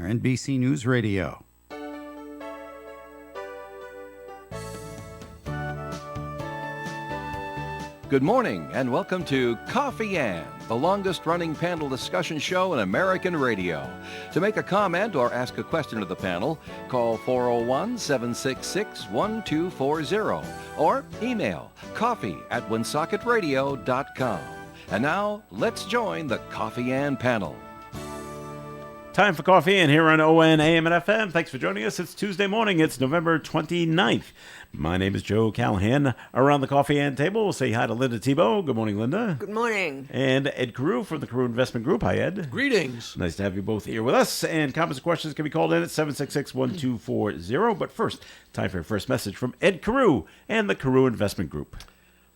NBC News Radio. Good morning and welcome to Coffee Ann, the longest-running panel discussion show in American radio. To make a comment or ask a question of the panel, call 401-766-1240 or email coffee@woonsocket.radio.com. And now, let's join the Coffee Ann panel. Time for Coffee Ann here on ON, AM, and FM. Thanks for joining us. It's Tuesday morning. It's November 29th. My name is Joe Callahan. Around the Coffee Ann table, we'll say hi to Linda Thibault. Good morning, Linda. Good morning. And Ed Carew from the Carew Investment Group. Hi, Ed. Greetings. Nice to have you both here with us. And comments and questions can be called in at 766-1240. But first, time for your first message from Ed Carew and the Carew Investment Group.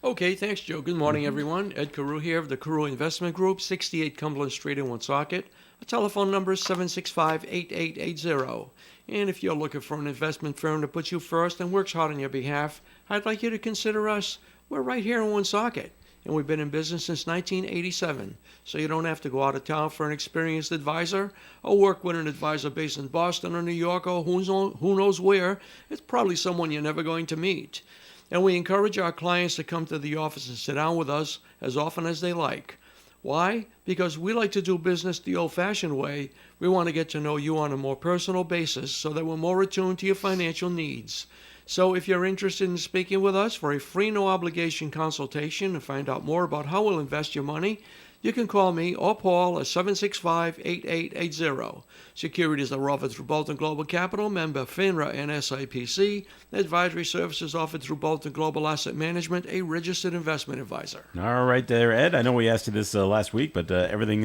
Okay, thanks, Joe. Good morning, everyone. Ed Carew here of the Carew Investment Group, 68 Cumberland Street in Woonsocket. Our telephone number is 765-8880. And if you're looking for an investment firm that puts you first and works hard on your behalf, I'd like you to consider us. We're right here in Woonsocket, and we've been in business since 1987. So you don't have to go out of town for an experienced advisor or work with an advisor based in Boston or New York or who knows where. It's probably someone you're never going to meet. And we encourage our clients to come to the office and sit down with us as often as they like. Why? Because we like to do business the old-fashioned way. We want to get to know you on a more personal basis so that we're more attuned to your financial needs. So if you're interested in speaking with us for a free no-obligation consultation and find out more about how we'll invest your money, you can call me or Paul at 765-8880. Securities are offered through Bolton Global Capital, member FINRA and SIPC. Advisory services offered through Bolton Global Asset Management, a registered investment advisor. All right there, Ed. I know we asked you this last week, but everything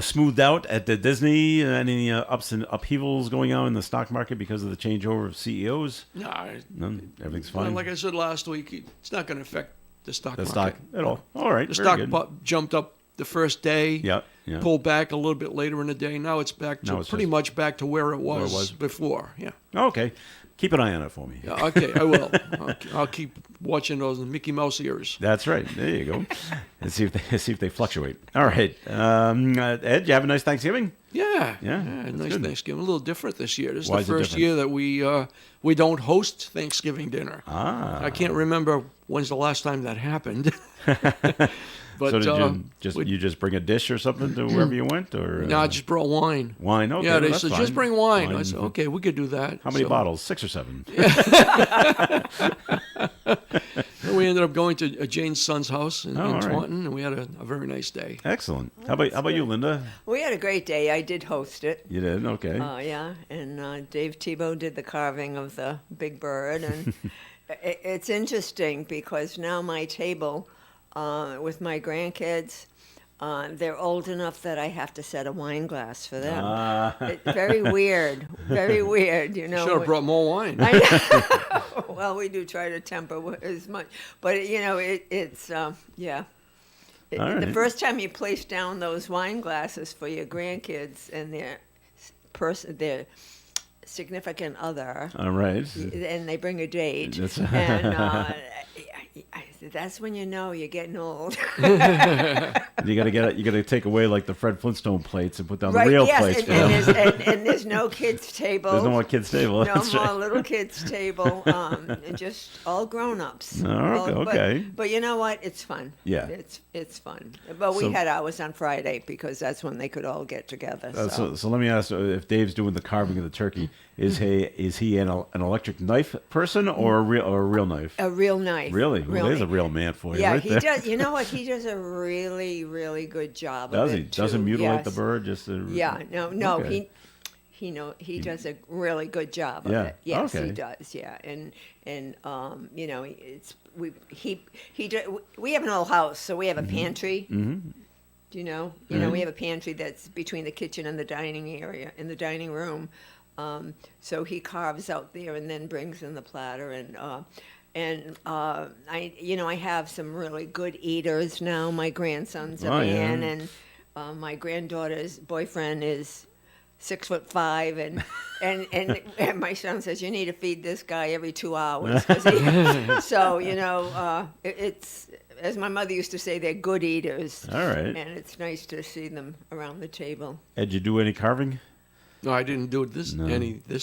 smoothed out at the Disney? Any ups and upheavals going on in the stock market because of the changeover of CEOs? No, everything's fine. like I said last week, it's not going to affect the stock market. Stock at all. All right. The very stock good. jumped up the first day, Yeah. pulled back a little bit later in the day. Now it's back to pretty much back to where it was before. Yeah. Okay. Keep an eye on it for me. Yeah, okay, I will. I'll keep watching those Mickey Mouse ears. That's right. There you go. And see if they fluctuate. All right. Ed, you have a nice Thanksgiving? Yeah. Yeah, Nice good. Thanksgiving. A little different this year. This is Why the is it first different? year that we don't host Thanksgiving dinner. I can't remember when's the last time that happened. But so did you just bring a dish or something to wherever you went, or no, I just brought wine. Wine? Okay, Yeah, they that's said fine. just bring wine. I said okay, we could do that. How many So- bottles? 6 or 7? And we ended up going to Jane's son's house in all right. Taunton, and we had a very nice day. Excellent. How about you, Linda? We had a great day. I did host it. You did? Okay. Yeah, and Dave Thibault did the carving of the big bird, and it's interesting because now my table with my grandkids, they're old enough that I have to set a wine glass for them. It's very weird, you know. Should have brought more wine. I know. Well, we do try to temper as much, but it's yeah. All right. The first time you place down those wine glasses for your grandkids and their significant other, All right. and they bring a date, That's- and that's when you know you're getting old. You gotta take away like the Fred Flintstone plates and put down the real plates. for them. and there's no kids table. There's no more kids table. No That's more right. little kids table. And just all grown-ups. Oh, okay. But you know what? It's fun. Yeah. It's fun. But we So- had ours on Friday because that's when they could all get together. So let me ask: if Dave's doing the carving of the turkey, is he an electric knife person or a real knife? A real knife. Really? Real Well, there's a knife. real man for you. Yeah, right he there. does. You know what? He does a really, really good job. Does of he? it Doesn't too. mutilate the Yes. bird? Just Yeah. No. Okay. He does a really good job of Yeah, it. Yes, okay. he does. Yeah, and you know, we have an old house, so we have a pantry. Mm-hmm. You know, we have a pantry that's between the kitchen and the dining area, in the dining room. So he carves out there and then brings in the platter, and I have some really good eaters now. My grandson's a man, and my granddaughter's boyfriend is 6'5", and my son says you need to feed this guy every 2 hours. 'Cause so it's as my mother used to say, they're good eaters. All right. And it's nice to see them around the table. Ed, you do any carving? No, I didn't do it this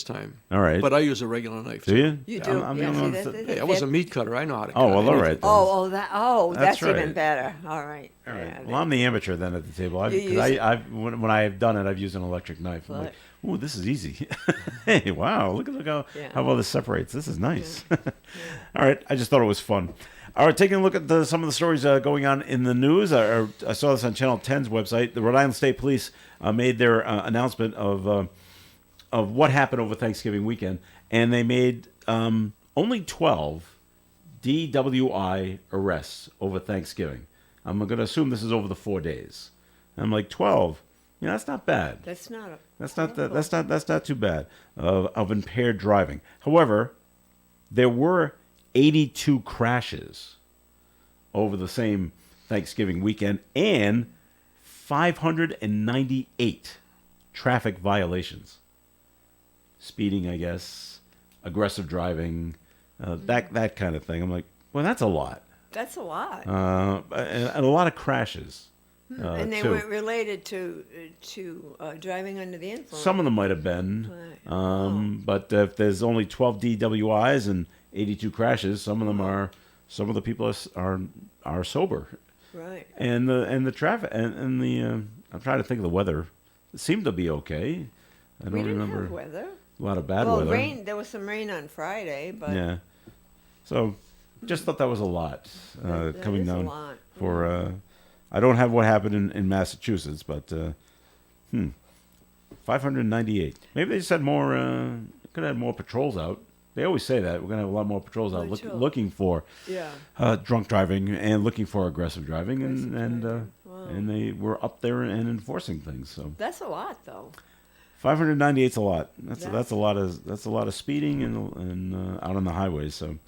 time. All right. But I use a regular knife. Do too. you? You do? I'm the Yeah, only see, one that's that- it. Hey, I was a meat cutter. I know how to cut. Oh, well, all anything. right. then. That's That's right. even better. All right. All right. Yeah, Well, I'm the amateur then at the table. You use it. When I have done it, I've used an electric knife. I'm like, ooh, this is easy. Hey, wow, look how Yeah. how well this separates. This is nice. All right, I just thought it was fun. All right, taking a look at some of the stories going on in the news. I saw this on Channel 10's website. The Rhode Island State Police made their announcement of what happened over Thanksgiving weekend, and they made only 12 DWI arrests over Thanksgiving. I'm going to assume this is over the 4 days. I'm like 12. Yeah, that's not bad. That's not a. That's not too bad of impaired driving. However, there were 82 crashes over the same Thanksgiving weekend and 598 traffic violations. Speeding, I guess, aggressive driving, that kind of thing. I'm like, well, that's a lot. That's a lot. And a lot of crashes. And they too. weren't related to driving under the influence. Some of them might have been, Right. but if there's only 12 DWIs and 82 crashes, some of the people are sober, Right. and the traffic and the I'm trying to think of the weather. It seemed to be okay. I We don't didn't remember have weather. a lot of bad Well, weather. rain. There was some rain on Friday, but Yeah, so just thought that was a lot that coming is a down lot. for. I don't have what happened in Massachusetts, but 598. Maybe they just had more. Could have had more patrols out. They always say that we're going to have a lot more patrols out Patrol. looking for yeah. drunk driving and looking for aggressive driving, and driving. Wow. and they were up there and enforcing things. So That's a lot, though. 598 is a lot. That's That's- a lot of speeding and out on the highways. So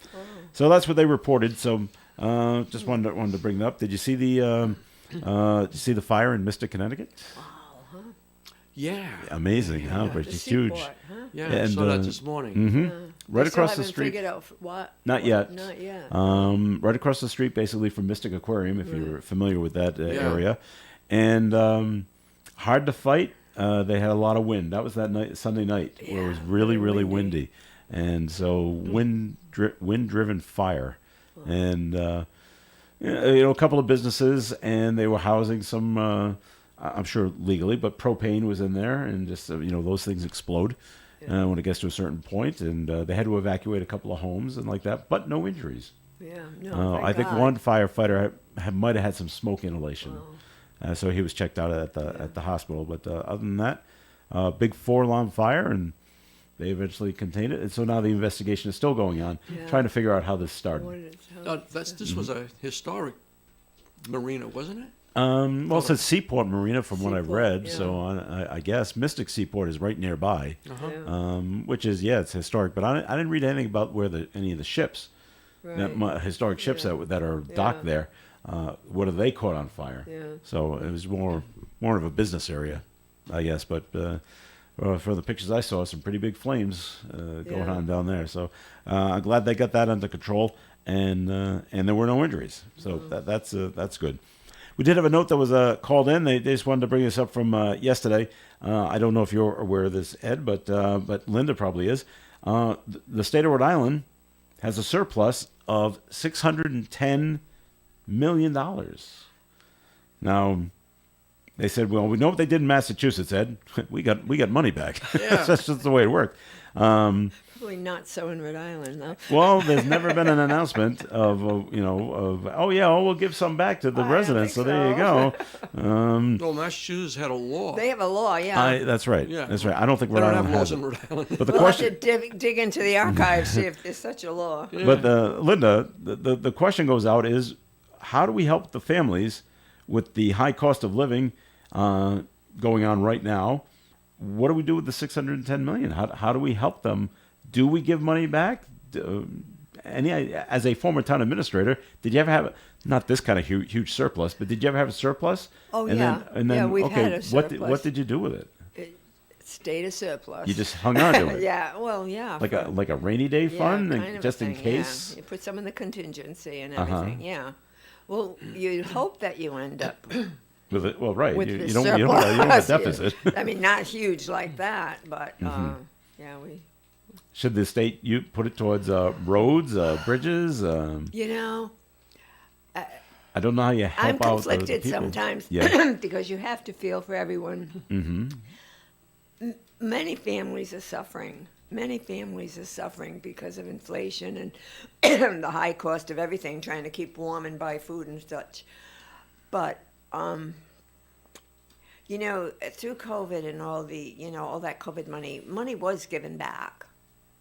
that's what they reported. So just wanted to bring that up. Did you see the fire in Mystic, Connecticut? Yeah. Amazing, huh? But The it's huge. seaport, huh? Yeah, And, I saw that uh, this morning. Mm-hmm. Right They still across the haven't street. Figured out what? Not yet. Not yet. Right across the street, basically from Mystic Aquarium, if you're familiar with that Yeah. area, and hard to fight. They had a lot of wind. That was that night, Sunday night, where it was Yeah, really, really really windy. windy, and so wind-driven fire, and a couple of businesses, and they were housing some. I'm sure legally, but propane was in there, and just those things explode when it gets to a certain point, and they had to evacuate a couple of homes and like that, but no injuries. Yeah. No. I think thank God. one firefighter might have had some smoke inhalation, so he was checked out at the hospital. But other than that, big 4-alarm fire, and they eventually contained it. And so now the investigation is still going on, Yeah. trying to figure out how this started. What is- how- This was a historic marina, wasn't it? Well, it says Seaport Marina from what I've Seaport, read, yeah. so I guess Mystic Seaport is right nearby, Yeah. which is it's historic. But I didn't read anything about where any of the ships, Right. historic ships Yeah. that are docked Yeah. there, what are they caught on fire? Yeah. So it was more of a business area, I guess. But for the pictures I saw, some pretty big flames going Yeah. on down there. So I'm glad they got that under control, and there were no injuries. So that's good. We did have a note that was called in. They just wanted to bring this up from yesterday. I don't know if you're aware of this, Ed, but Linda probably is. The state of Rhode Island has a surplus of $610 million. Now, they said, well, we know what they did in Massachusetts, Ed. We got money back. Yeah. That's just the way it worked. Probably not so in Rhode Island, though. Well, there's never been an announcement of we'll give some back to the I don't residents. So think there you go. Well, Massachusetts had a law. They have a law, yeah. That's right. Yeah. That's right. I don't think They Rhode don't Island have laws has in it. Rhode Island. But the We'll have to question, dig into the archives, see if there's such a law. but Linda, the question goes out is, how do we help the families with the high cost of living going on right now? What do we do with the $610 million? How do we help them? Do we give money back? As a former town administrator, did you ever have not this kind of huge surplus, but did you ever have a surplus? Oh, and yeah. Then, and then Yeah, we've okay, had a what surplus. did you do with it? It stayed a surplus. You just hung on to it. Yeah, well, yeah. Like for- a rainy day yeah, fund, kind of a just in thing, case. Yeah. You put some in the contingency and Uh-huh. everything, yeah. Well, you'd hope that you end up With it, well, right. with You, the you don't you don't have a surplus. deficit. I mean, not huge like that, but yeah, we. Should the state you put it towards roads, bridges? You know, I don't know how you I'm help out the conflicted people. sometimes Yeah. because you have to feel for everyone. Many families are suffering. Many families are suffering because of inflation and the high cost of everything, trying to keep warm and buy food and such. But you know, through COVID and all the, you know, all that COVID money was given back.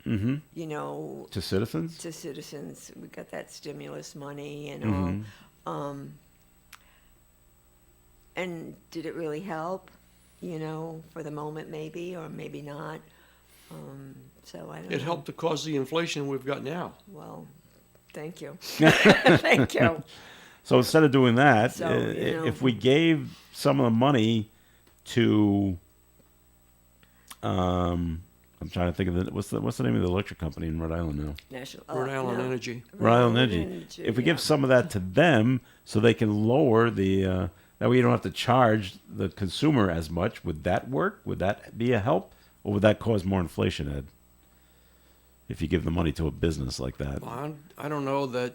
Mm-hmm. You know, To citizens? to citizens. We got that stimulus money and all. And did it really help? You know, for the moment maybe, or maybe not. So I don't know. It helped to cause the inflation we've got now. Well, thank you. Thank you. So instead of doing that, So, you know. if we gave some of the money to, I'm trying to think of what's the name of the electric company in Rhode Island now? National Rhode Island no. Energy. Rhode Island Energy. If we give some of that to them, so they can lower the, that way you don't have to charge the consumer as much. Would that work? Would that be a help, or would that cause more inflation, Ed? If you give the money to a business like that. I don't know that.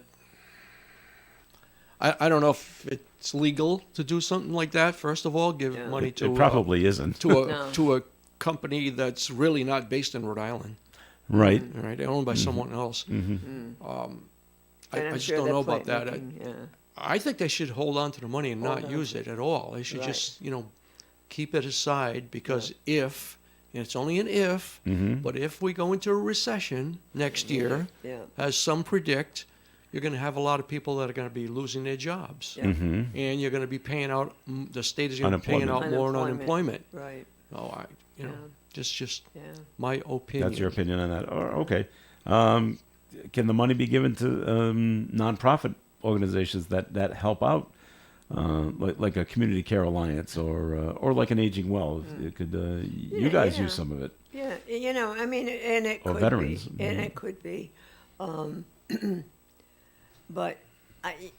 I don't know if it's legal to do something like that. First of all, give Yeah. money It to probably isn't. to a company that's really not based in Rhode Island. Right. All right, they're owned by someone else. And I I'm just sure don't they're know about that. looking, yeah. I think they should hold on to the money and Hold not on use to it at all. They should Right. just, keep it aside because if, and it's only an if, but if we go into a recession next year, Yeah. as some predict, you're going to have a lot of people that are going to be losing their jobs. Yeah. And you're going to be paying out, the state is going to be paying out more in unemployment. Right. Oh, Yeah. just Yeah. my opinion. That's your opinion on that. Okay. Can the money be given to nonprofit organizations that help out, like a community care alliance or like an aging well? It could you guys yeah. use some of it? Yeah, you know, I mean, and it Or could veterans. be, and it could be, but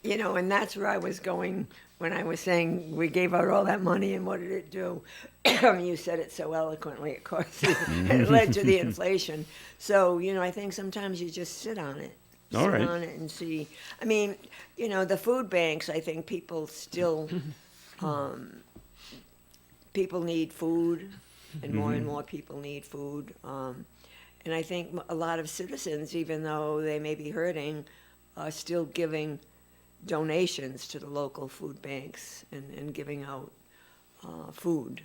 and that's where I was going when I was saying we gave out all that money and what did it do? You said it so eloquently, of course. It led to the inflation. So I think sometimes you just sit on it. All right. Sit on it and see. I mean, the food banks. I think people still, people need food, and more people need food. And I think a lot of citizens, even though they may be hurting, are still giving donations to the local food banks and giving out food.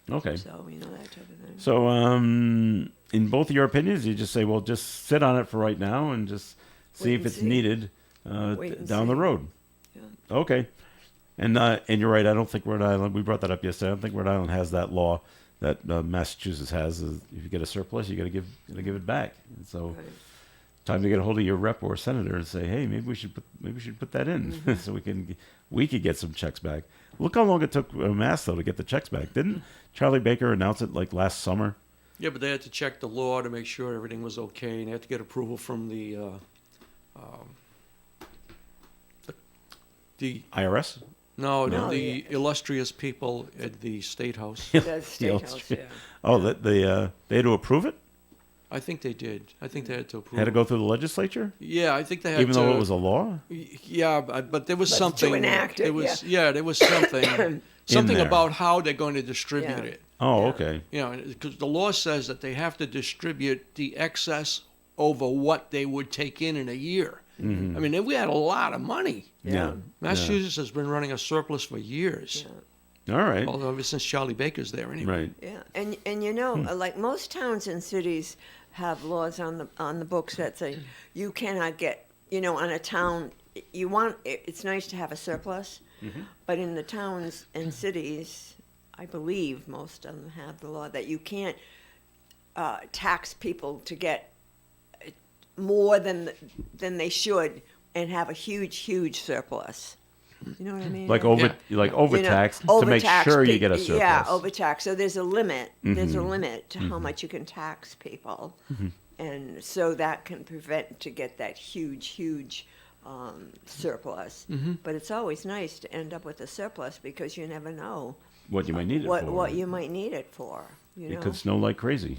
Okay. So that type of thing. So in both of your opinions, you just say, well, just sit on it for right now and just see Wait if and it's see. needed Wait and down the see. road. Yeah. Okay. And you're right. I don't think Rhode Island. We brought that up yesterday. I don't think Rhode Island has that law that Massachusetts has. Is if you get a surplus, you got to give it back. And so, Right. time to get a hold of your rep or senator and say, hey, maybe we should put that in so we could get some checks back. Look how long it took Mass though to get the checks back. Didn't Charlie Baker announce it like last summer? Yeah, but they had to check the law to make sure everything was okay, and they had to get approval from the IRS. no, No, the illustrious people at the State House. The State House, yeah. Oh, they had to approve it. I think they did. I think they had to approve. Had to go through the legislature, Yeah, I think they had even to. though it was a law. Yeah, but there was But to something. enact it, there was there was something something there. about how they're going to distribute Yeah. it. Oh, Yeah. okay. Because the law says that they have to distribute the excess over what they would take in a year. I mean, we had a lot of money. Yeah. Massachusetts has been running a surplus for years. All right. Although ever since Charlie Baker's there, anyway. Right. Yeah, and like most towns and cities have laws on the books that say you cannot get, on a town, it's nice to have a surplus, but in the towns and cities, I believe most of them have the law that you can't tax people to get more than they should and have a huge surplus. You know what I mean? Like overtaxed to make overtax sure you pe- get a surplus. Yeah, overtax. So there's a limit. There's a limit to how much you can tax people, and so that can prevent to get that huge surplus. But it's always nice to end up with a surplus because you never know What you might need it for. what you might need it for. You It know? could snow like crazy.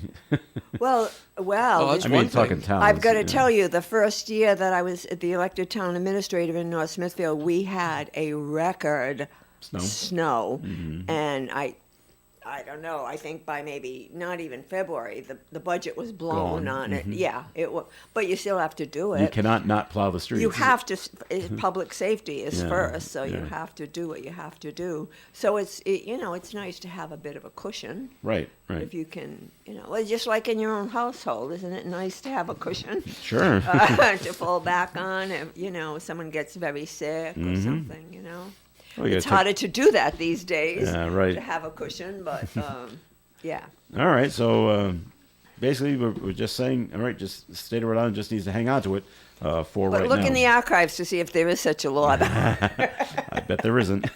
Well, Oh, that's I this- mean, one thing. talking towns. I've got to yeah. tell you, the first year that I was the elected town administrator in North Smithfield, we had a record Snow? and I don't know. I think by maybe not even February, the budget was blown Gone. on it. Yeah, it was. But you still have to do it. You cannot not plow the streets. You have to. Public safety is Yeah, first, so you yeah. have to do what you have to do. So it's nice to have a bit of a cushion. Right, right. If you can, well, just like in your own household, isn't it nice to have a cushion Sure. to fall back on if someone gets very sick or something. Oh, you It's gotta harder to do that these days. Yeah, right. To have a cushion, but yeah. All right, so basically we're just saying, all right, just the state of Rhode Island just needs to hang on to it for But right look now. in the archives to see if there is such a law. I bet there isn't.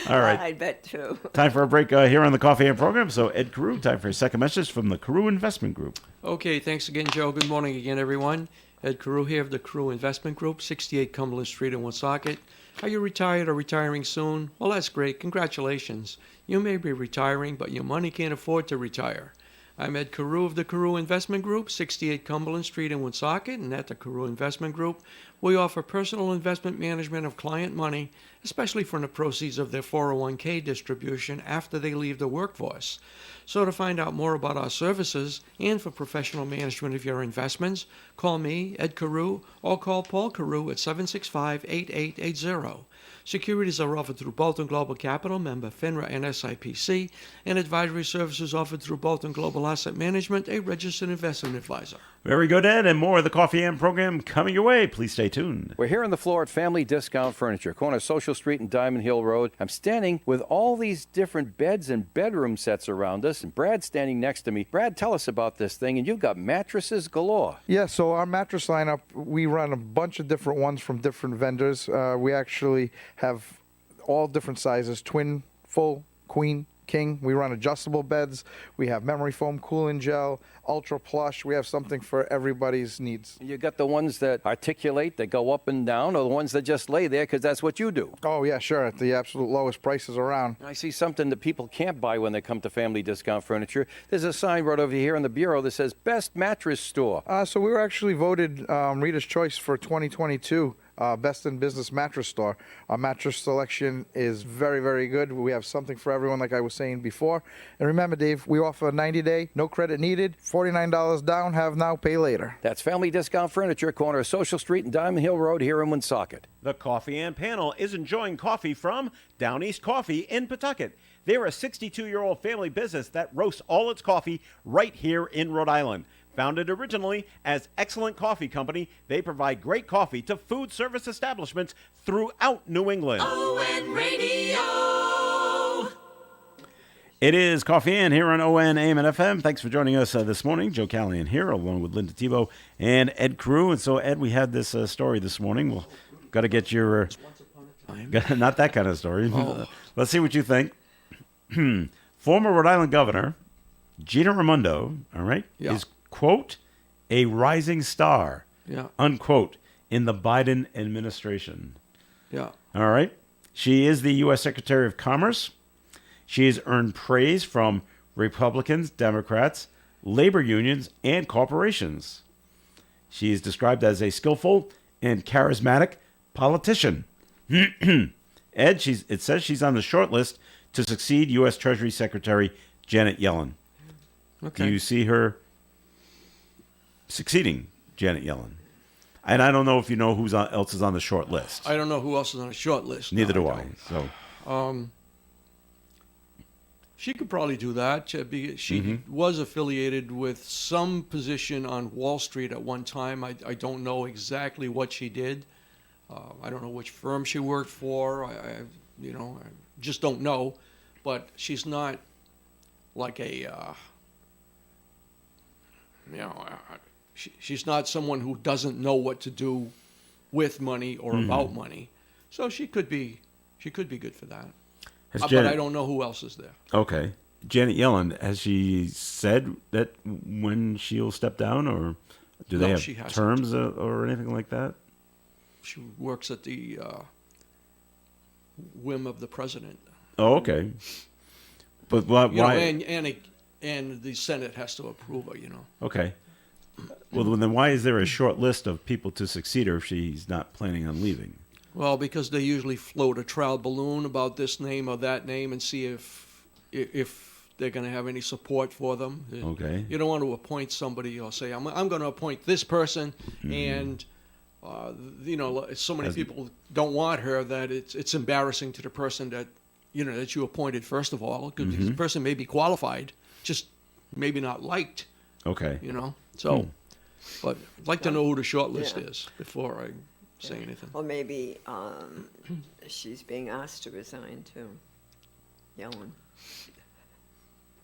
All right, I bet too. time for a break here on the Coffee and program. So Ed Carew, time for a second message from the Carew Investment Group. Okay, thanks again, Joe. Good morning again, everyone. Ed Carew here of the Carew Investment Group, 68 Cumberland Street in Woonsocket. Are you retired or retiring soon? Well, that's great. Congratulations. You may be retiring, but your money can't afford to retire. I'm Ed Carew of the Carew Investment Group, 68 Cumberland Street in Woonsocket, and at the Carew Investment Group, we offer personal investment management of client money, especially from the proceeds of their 401k distribution after they leave the workforce. So to find out more about our services and for professional management of your investments, call me, Ed Carew, or call Paul Carew at 765-8880. Securities are offered through Bolton Global Capital, member FINRA and SIPC, and advisory services offered through Bolton Global Asset Management, a registered investment advisor. Very good, Ed, and more of the Coffee and program coming your way. Please stay tuned. We're here on the floor at Family Discount Furniture, corner Social Street and Diamond Hill Road. I'm standing with all these different beds and bedroom sets around us, and Brad's standing next to me. Brad, tell us about this thing, and you've got mattresses galore. Yeah, so our mattress lineup, we run a bunch of different ones from different vendors. We actually have all different sizes, twin, full, queen, king. We run adjustable beds. We have memory foam, cooling gel, ultra plush. We have something for everybody's needs. You got the ones that articulate, that go up and down, or the ones that just lay there because that's what you do. Oh, yeah, sure, at the absolute lowest prices around. I see something that people can't buy when they come to Family Discount Furniture. There's a sign right over here on the bureau that says Best Mattress Store. So we were actually voted Reader's Choice for 2022. Best in Business Mattress Store. Our mattress selection is very, very good. We have something for everyone, like I was saying before. And remember, Dave, we offer a 90-day, no credit needed, $49 down, have now, pay later. That's Family Discount Furniture, corner of Social Street and Diamond Hill Road here in Woonsocket. The Coffee and panel is enjoying coffee from Down East Coffee in Pawtucket. They're a 62-year-old family business that roasts all its coffee right here in Rhode Island. Founded originally as Excellent Coffee Company, they provide great coffee to food service establishments throughout New England. ON Radio. It is Coffee In here on ON AM and FM. Thanks for joining us this morning. Joe Callahan here, along with Linda Tebow and Ed Carew. And so, Ed, we had this story this morning. We'll got to get your not that kind of story. Let's see what you think. Former Rhode Island Governor Gina Raimondo, all right, Yeah. is, quote, a rising star, Yeah, unquote, in the Biden administration. yeah. All right. She is the U.S. Secretary of Commerce. She has earned praise from Republicans, Democrats, labor unions, and corporations. She is described as a skillful and charismatic politician. Ed, it says she's on the short list to succeed U.S. Treasury Secretary Janet Yellen. Okay. Do you see her succeeding Janet Yellen? And I don't know if you know who else is on the short list. I don't know who else is on a short list. Neither No, do I. don't. So She could probably do that. She was affiliated with some position on Wall Street at one time. I don't know exactly what she did. I don't know which firm she worked for. I just don't know. But she's not like a, she's not someone who doesn't know what to do with money or about money. So she could be good for that. has But Janet, I don't know who else is there. okay. Janet Yellen, has she said that when she'll step down, or do they No, have she hasn't. terms or anything like that? she works at the whim of the president. Oh, okay. But why? You know, and the Senate has to approve her. You know. Okay. Well, then why is there a short list of people to succeed her if she's not planning on leaving? Well, because they usually float a trial balloon about this name or that name and see if they're going to have any support for them. Okay. You don't want to appoint somebody or say, I'm going to appoint this person, and you know, so many people don't want her that it's embarrassing to the person that that you appointed first of all, because the person may be qualified, just maybe not liked. Okay. So, but I'd like to know who the short list Yeah. is before I say anything. Or maybe she's being asked to resign too. Yellen.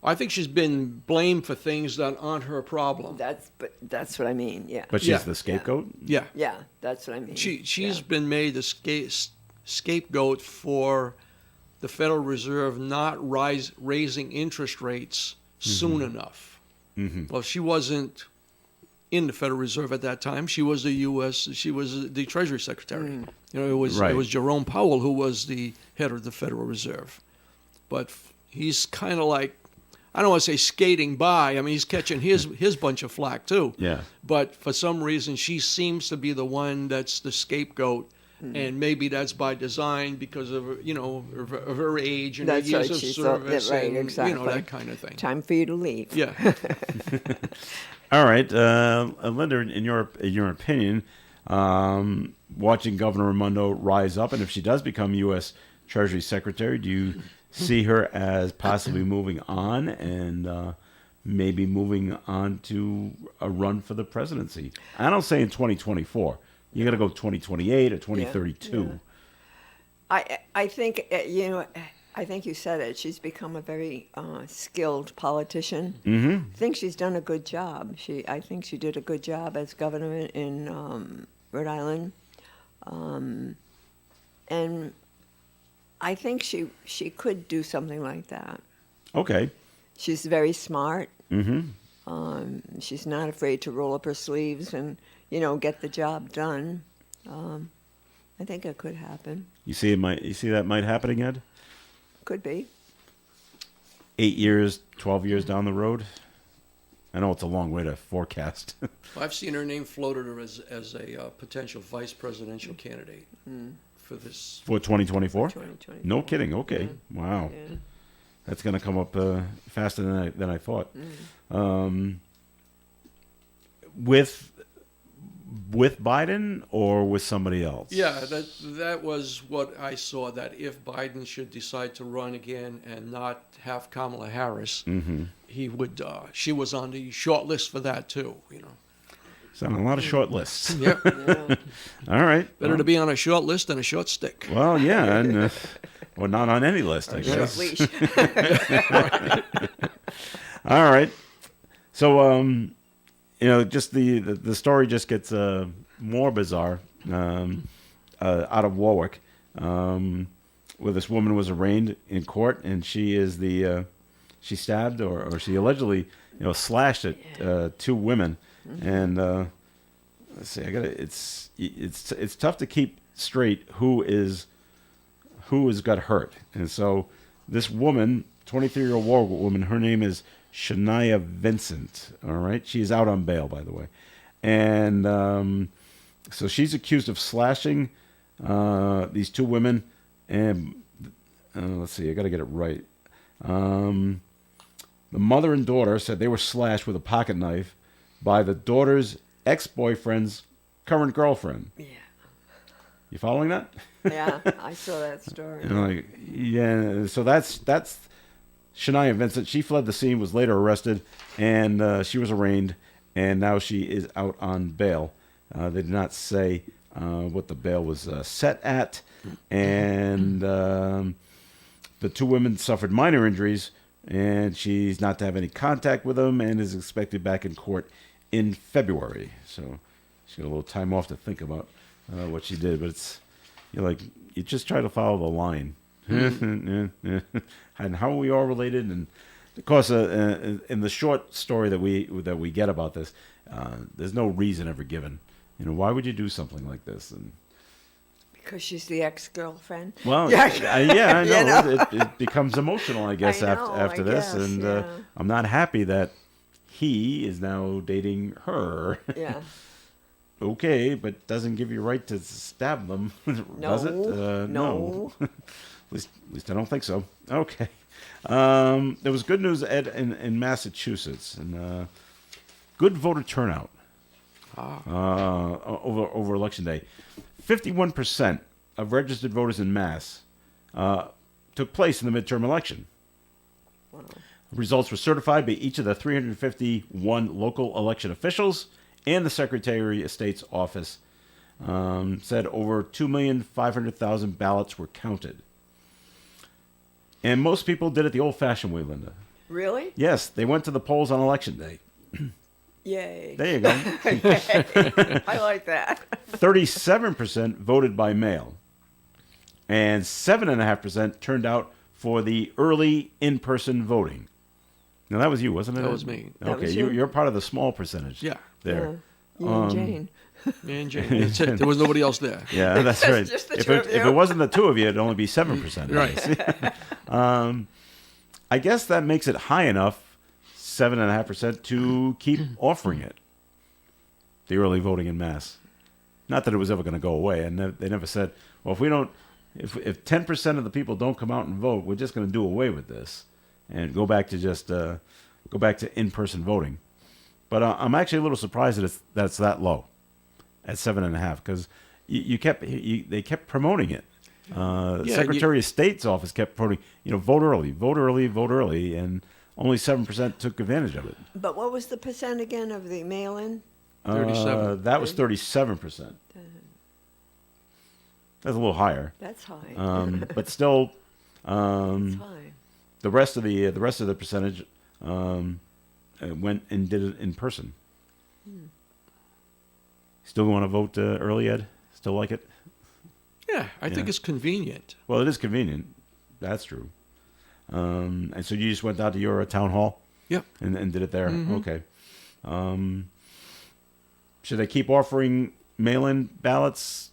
I think she's been blamed for things that aren't her problem. That's what I mean. Yeah. But she's Yeah. the scapegoat? Yeah. Yeah, that's what I mean. She's been made the scapegoat for the Federal Reserve not raising interest rates soon enough. Well, she wasn't in the Federal Reserve at that time. She was she was the Treasury Secretary. It was Jerome Powell who was the head of the Federal Reserve. But he's kind of like, I don't want to say skating by. I mean, he's catching his bunch of flack too. Yeah. But for some reason, she seems to be the one that's the scapegoat, and maybe that's by design because of of her age and her That's years right, of she's service, right, and exactly. that kind of thing. Time for you to leave. Yeah. All right, Linda, in your opinion, watching Governor Raimondo rise up, and if she does become U.S. Treasury Secretary, do you see her as possibly moving on and maybe moving on to a run for the presidency? I don't say in 2024. You got to go 2028 or 2032. I think I think you said it. She's become a very skilled politician. I think she's done a good job. I think she did a good job as governor in Rhode Island, and I think she could do something like that. Okay. She's very smart. She's not afraid to roll up her sleeves and get the job done. I think it could happen. You see that might happen, Ed? Could be. 8 years, 12 years down the road. I know it's a long way to forecast. I've seen her name floated as a potential vice presidential candidate for this. For 2024? 2024. No kidding. Okay. Wow. Yeah. That's going to come up faster than I thought. With Biden or with somebody else? Yeah, that was what I saw, that if Biden should decide to run again and not have Kamala Harris, he would. She was on the short list for that too. It's on a lot of short lists. Yep. All right. Better to be on a short list than a short stick. Well, yeah, and or not on any list, I guess. Leash. All right. So, just the story just gets more bizarre out of Warwick, where this woman was arraigned in court, and she stabbed or she allegedly slashed at two women, and let's see, it's tough to keep straight who has got hurt, and so this woman, 23-year-old Warwick woman, her name is Shania Vincent. All right, she's out on bail, by the way, and so she's accused of slashing these two women, and let's see, I got to get it right. The mother and daughter said they were slashed with a pocket knife by the daughter's ex-boyfriend's current girlfriend. Yeah. You following that? Yeah, I saw that story. So that's Shania Vincent. She fled the scene, was later arrested, and she was arraigned, and now she is out on bail. They did not say what the bail was set at, and the two women suffered minor injuries, and she's not to have any contact with them, and is expected back in court in February. So she got a little time off to think about what she did, but you just try to follow the line. And how are we all related? And of course, in the short story that we get about this, there's no reason ever given. Why would you do something like this? And Because she's the ex-girlfriend. Well, Yeah. yeah, I know. You know? It becomes emotional, I guess, I know, after I this, guess, and yeah. I'm not happy that he is now dating her. Yeah. Okay, but doesn't give you right to stab them, does it? No. at least I don't think so. Okay. There was good news, Ed, in Massachusetts, and good voter turnout over Election Day. 51% of registered voters in Mass took place in the midterm election. Wow. Results were certified by each of the 351 local election officials and the Secretary of State's office. Said over 2,500,000 ballots were counted. And most people did it the old-fashioned way, Linda. Really? Yes, they went to the polls on Election Day. Yay. There you go. I like that. 37% voted by mail. And 7.5% turned out for the early in-person voting. Now, that was you, wasn't it? That was me. Okay, That was you? you're part of the small percentage. Yeah. There. You and Jane. Me and Jane. That's it. There was nobody else there. Yeah, that's right. Just the if two it, of if you. it wasn't the two of you, it'd only be 7%. Right. I guess that makes it high enough, 7.5%, to keep offering it. The early voting in Mass. Not that it was ever going to go away, and they never said, well, if 10% of the people don't come out and vote, we're just going to do away with this and go back to in-person voting. But I'm actually a little surprised that it's that low, at 7.5%, because they kept promoting it. Secretary of State's office kept promoting, vote early, vote early, vote early, and only 7% took advantage of it. But what was the percent again of the mail-in? 37. That was 37%. That's a little higher, That's high. but still, That's high. the rest of the percentage went and did it in person. Still want to vote early, Ed? Still like it? Yeah, I think it's convenient. Well, it is convenient. That's true. And so you just went out to your town hall Yep. and did it there. Okay. Should they keep offering mail-in ballots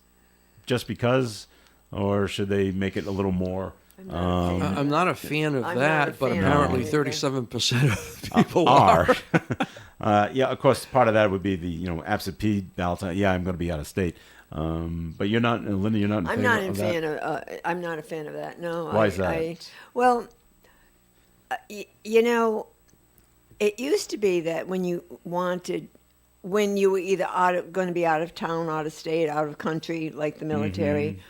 just because, or should they make it a little more? I'm not a fan of I'm not a that, but fan of apparently it either. 37% of people are. Yeah, of course, part of that would be the absentee ballots. Yeah, I'm going to be out of state. But you're not, Linda. You're not in I'm favor not of in that? fan of. I'm not a fan of that. No. Why is that? Well, it used to be that when you were either going to be out of town, out of state, out of country, like the military,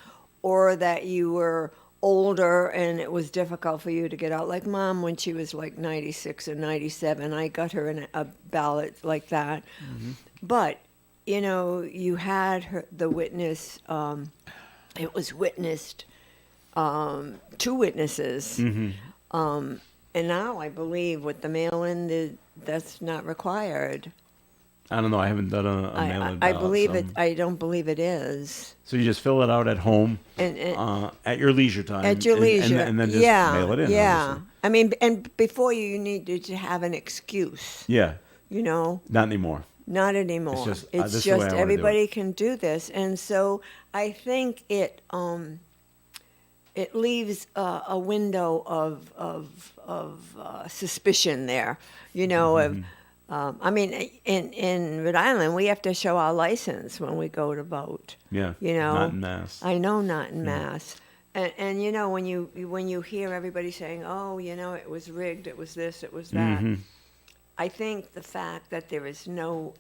or that you were older and it was difficult for you to get out. Like Mom, when she was like 96 or 97, I got her in a ballot like that. But you had the witness. It was witnessed. Two witnesses. And now I believe with the mail-in, that's not required. I don't know. I haven't done a mail-in I ballot. believe so. it. I don't believe it is. So you just fill it out at home, And at your leisure time. at your leisure, and then just yeah, mail it in. yeah. obviously. I mean, and before you needed to have an excuse. Yeah. Not Not anymore. anymore. just, It's this is the way I just wanna do everybody it. can do this, and so I think it leaves a window of suspicion there. I mean, in Rhode Island, we have to show our license when we go to vote. Yeah. You know, Not in Mass. I know, not in Mass. And when you hear everybody saying, "Oh, it was rigged, it was this, it was that," I think the fact that there is no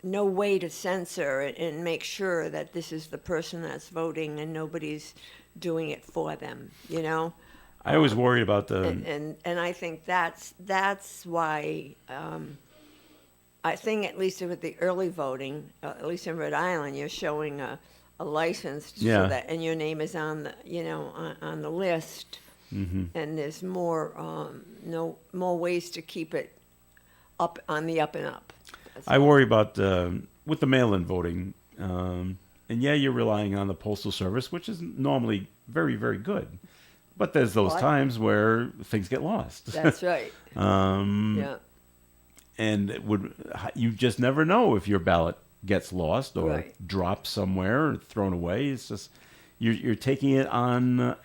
way to censor and make sure that this is the person that's voting and nobody's doing it for them. I always worried about the. And I think that's why I think at least with the early voting, at least in Rhode Island, you're showing a license Yeah. so that and your name is on the on the list, and there's more more ways to keep it up on the up and up. I worry about with the mail-in voting, and yeah, you're relying on the postal service, which is normally very, very good. But there's those What? times where things get lost. That's right. Yeah. And you just never know if your ballot gets lost or Right. dropped somewhere or thrown away. It's just you're taking it on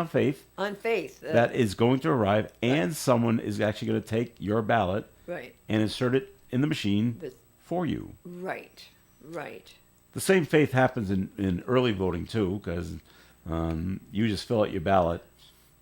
faith On faith. that is going to arrive, and someone is actually going to take your ballot Right. and insert it in the machine But- for you. Right. Right. The same faith happens in early voting too, because you just fill out your ballot,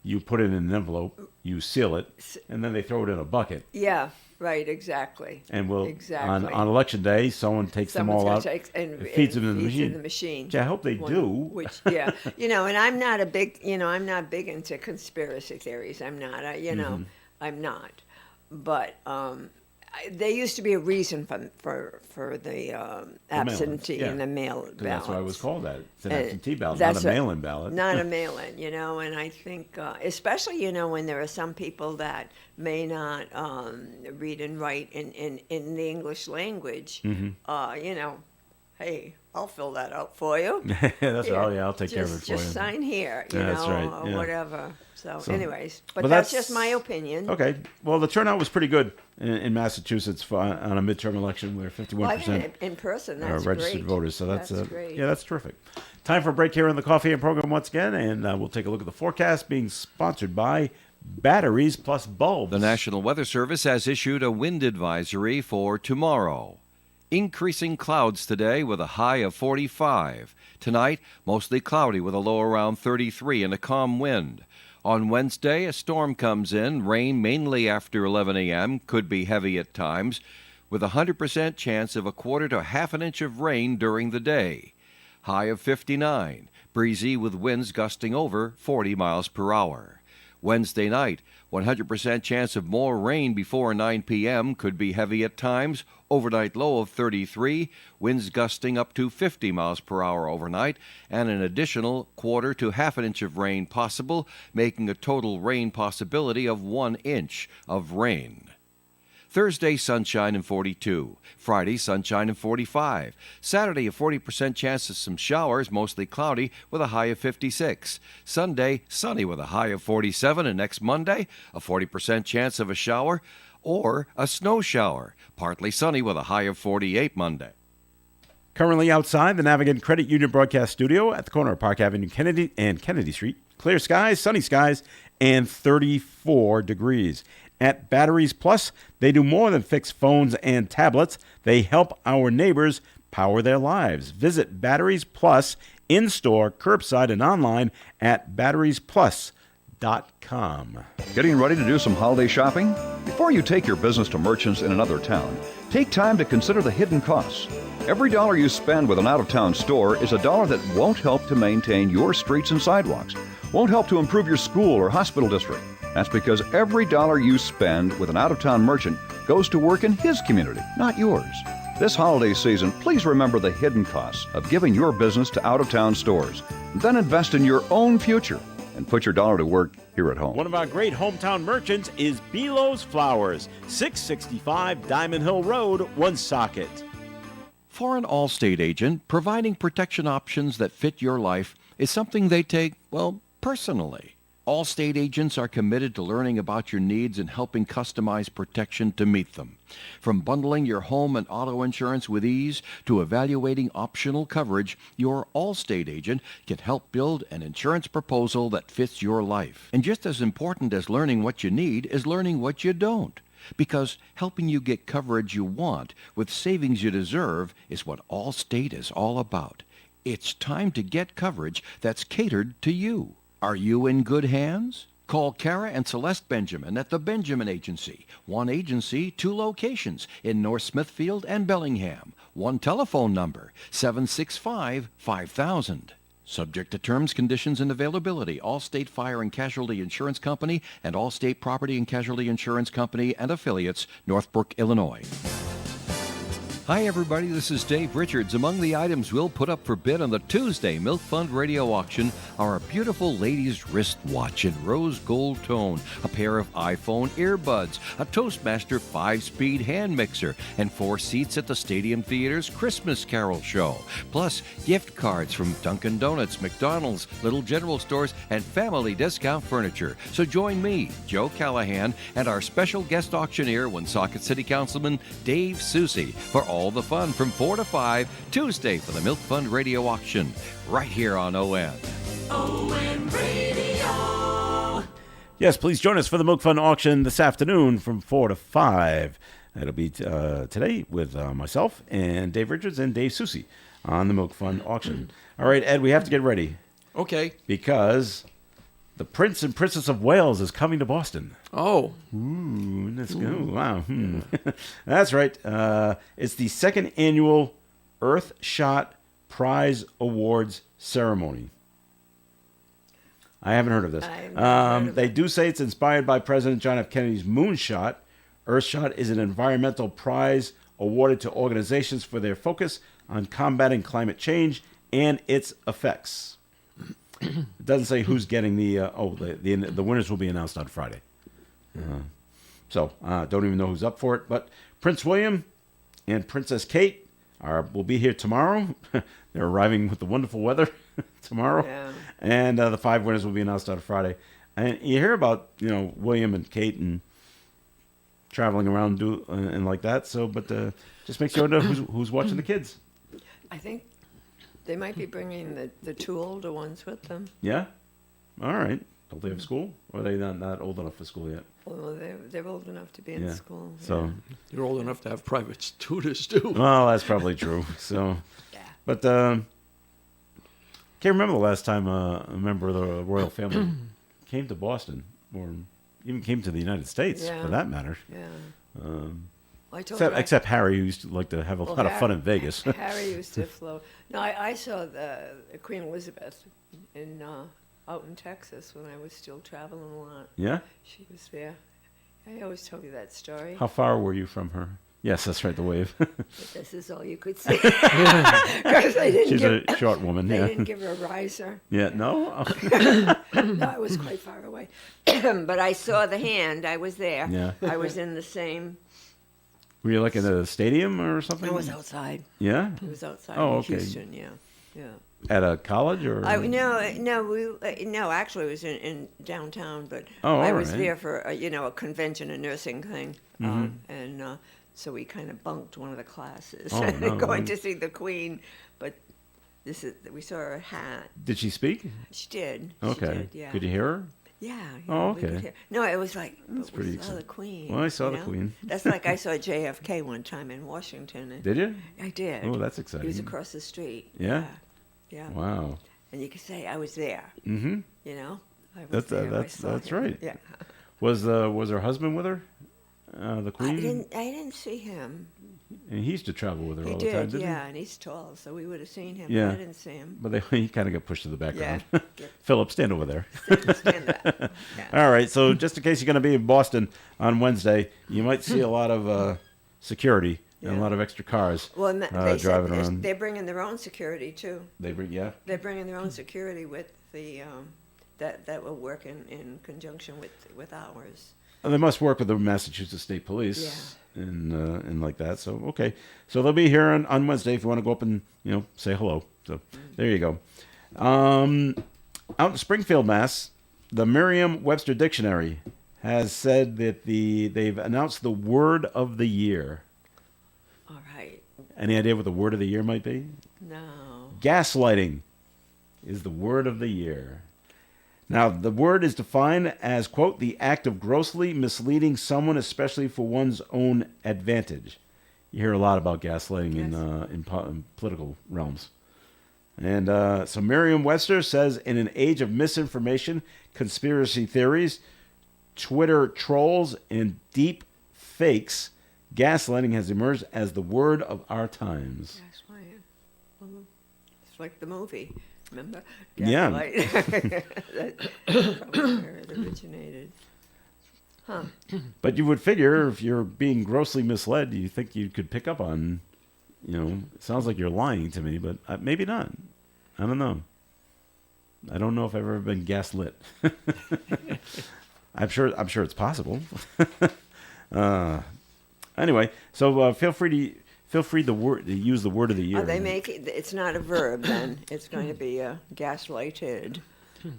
you put it in an envelope, you seal it, and then they throw it in a bucket. Yeah. Right. Exactly. And Exactly. on election day, someone takes Someone's them all gonna out take and feeds them in the feeds machine. the machine. Which I hope they do. Which, yeah, and I'm not a big, I'm not big into conspiracy theories. I'm not, Mm-hmm. I'm not. But there used to be a reason for the absentee yeah. and the mail 'Cause ballots. that's why it was called that. It's an And absentee ballot, that's not a mail-in ballot. Not a mail-in, and I think, especially, when there are some people that may not read and write in the English language, Mm-hmm. hey, I'll fill that out for you. That's right. Oh, yeah, I'll take care of it Just for you. sign here, Yeah, that's right, or yeah. whatever. So, So- anyways, but Well, that's that's- just my opinion. Okay. Well, the turnout was pretty good in Massachusetts on a midterm election where Well, I 51% think in person, that's registered great. voters. So that's great. yeah, that's terrific. Time for a break here on the Coffee and Program once again, and we'll take a look at the forecast being sponsored by Batteries Plus Bulbs. The National Weather Service has issued a wind advisory for tomorrow. Increasing clouds today with a high of 45. Tonight, mostly cloudy with a low around 33 and a calm wind. On Wednesday, a storm comes in, rain mainly after 11 a.m., could be heavy at times, with a 100% chance of a quarter to half an inch of rain during the day. High of 59, breezy with winds gusting over 40 miles per hour. Wednesday night, 100% chance of more rain before 9 p.m., could be heavy at times, overnight low of 33, winds gusting up to 50 miles per hour overnight, and an additional quarter to half an inch of rain possible, making a total rain possibility of 1 inch of rain. Thursday, sunshine and 42. Friday, sunshine and 45. Saturday, a 40% chance of some showers, mostly cloudy, with a high of 56. Sunday, sunny with a high of 47. And next Monday, a 40% chance of a shower or a snow shower. Partly sunny with a high of 48 Monday. Currently outside the Navigant Credit Union broadcast studio at the corner of Park Avenue and Kennedy Street. Clear skies, sunny skies, and 34 degrees. At Batteries Plus, they do more than fix phones and tablets. They help our neighbors power their lives. Visit Batteries Plus in-store, curbside, and online at batteriesplus.com. Getting ready to do some holiday shopping? Before you take your business to merchants in another town, take time to consider the hidden costs. Every dollar you spend with an out-of-town store is a dollar that won't help to maintain your streets and sidewalks, won't help to improve your school or hospital district. That's because every dollar you spend with an out-of-town merchant goes to work in his community, not yours. This holiday season, please remember the hidden costs of giving your business to out-of-town stores. Then invest in your own future and put your dollar to work here at home. One of our great hometown merchants is Belo's Flowers, 665 Diamond Hill Road, Woonsocket. For an Allstate agent, providing protection options that fit your life is something they take, well, personally. Allstate agents are committed to learning about your needs and helping customize protection to meet them. From bundling your home and auto insurance with ease to evaluating optional coverage, your Allstate agent can help build an insurance proposal that fits your life. And just as important as learning what you need is learning what you don't. Because helping you get coverage you want with savings you deserve is what Allstate is all about. It's time to get coverage that's catered to you. Are you in good hands? Call Kara and Celeste Benjamin at the Benjamin Agency. One agency, 2 locations in North Smithfield and Bellingham. One telephone number, 765-5000. Subject to terms, conditions, and availability. Allstate Fire and Casualty Insurance Company and Allstate Property and Casualty Insurance Company and affiliates, Northbrook, Illinois. Hi, everybody. This is Dave Richards. Among the items we'll put up for bid on the Tuesday Milk Fund Radio Auction are a beautiful lady's wristwatch in rose gold tone, a pair of iPhone earbuds, a Toastmaster 5-speed hand mixer, and 4 seats at the Stadium Theater's Christmas Carol Show. Plus, gift cards from Dunkin' Donuts, McDonald's, Little General Stores, and Family Discount Furniture. So join me, Joe Callahan, and our special guest auctioneer, Woonsocket City Councilman Dave Susie, for all all the fun from 4 to 5 Tuesday for the Milk Fund Radio Auction, right here on ON. ON Radio. Yes, please join us for the Milk Fund auction this afternoon from 4 to 5. It'll be today with myself and Dave Richards and Dave Susi on the Milk Fund auction. All right, Ed, we have to get ready Okay. because the Prince and Princess of Wales is coming to Boston. Oh, Ooh, let's go. Wow. That's right. It's the second annual Earthshot Prize Awards ceremony. I haven't heard of this. I've not heard of They it. do say it's inspired by President John F. Kennedy's moonshot. Earthshot is an environmental prize awarded to organizations for their focus on combating climate change and its effects. It doesn't say who's getting the winners will be announced on Friday. So don't even know who's up for it. But Prince William and Princess Kate will be here tomorrow. They're arriving with the wonderful weather tomorrow. Yeah. And the 5 winners will be announced on Friday. And you hear about, William and Kate and traveling around and like that. So, but just make sure to know who's watching the kids. I think they might be bringing the two older ones with them. Yeah? All right. Don't they have school? Or are they not old enough for school yet? Well, they're old enough to be in Yeah. school. So, you're old enough to have private tutors too. well, that's probably true. So, Yeah. but can't remember the last time a member of the royal family came to Boston, or even came to the United States, Yeah. for that matter. Yeah. I told you. Except Harry, who used to like to have a lot of fun in Vegas. Harry used to float. No, I saw the Queen Elizabeth in out in Texas when I was still traveling a lot. Yeah? She was there. I always tell you that story. How far were you from her? Yes, that's right, the wave. But this is all you could see. 'Cause they didn't She's give, a short woman, they yeah. didn't give her a riser. Yeah, no? No, I was quite far away. But I saw the hand. I was there. Yeah. I was in the same. Were you like in a stadium or something? I was outside. Yeah? It was outside Oh, in okay. Houston. Yeah. Yeah. At a college or? No, actually, it was in downtown, but Oh, I all was right. there for a convention, a nursing thing, Mm-hmm. and so we kind of bunked one of the classes, Oh, no, going no. to see the Queen. But we saw her hat. Did she speak? She did. Okay. She did, yeah. Could you hear her? Yeah. Oh, we could okay. hear- No, it was like That's but pretty we saw the exciting. Queen. Well, I saw you the know? Queen. That's like I saw JFK one time in Washington. And Did you? I did. Oh, that's He was exciting. across the street. Yeah? Yeah. Wow. And you could say I was there. Mm-hmm. You know. I was That's there. I saw that's him. right. Yeah. Was her husband with her? The I Queen? didn't see him. And he used to travel with her He all the time, did, didn't yeah, and he's tall, so we would have seen him. Yeah. But I didn't see him. he? But he kind of got pushed to the background. Yeah. Philip, stand over there. Stand up. Yeah. All right, so just in case you're going to be in Boston on Wednesday, you might see a lot of security and a Yeah. lot of extra cars Well, and they said driving around. they're bringing their own security too. They bring, yeah. They're bringing their own security with the that will work in conjunction with ours. They must work with the Massachusetts State Police and like that. So okay, so they'll be here on Wednesday if you want to go up and say hello. So there you go. Out in Springfield, Mass, the Merriam-Webster Dictionary has said that they've announced the word of the year. All right. Any idea what the word of the year might be? No. Gaslighting is the word of the year. Now, the word is defined as, quote, the act of grossly misleading someone, especially for one's own advantage. You hear a lot about gaslighting in political realms. And so Merriam-Webster says, in an age of misinformation, conspiracy theories, Twitter trolls, and deep fakes, gaslighting has emerged as the word of our times. That's why. Well, it's like the movie. Remember? Yeah. Gaslight. That's probably where it originated. Huh. But you would figure if you're being grossly misled, you think you could pick up on, it sounds like you're lying to me, but maybe not. I don't know. I don't know if I've ever been gaslit. I'm sure it's possible. Anyway, so feel free to use the word of the year. Oh, they make it. It's not a verb then. It's going to be gaslighted.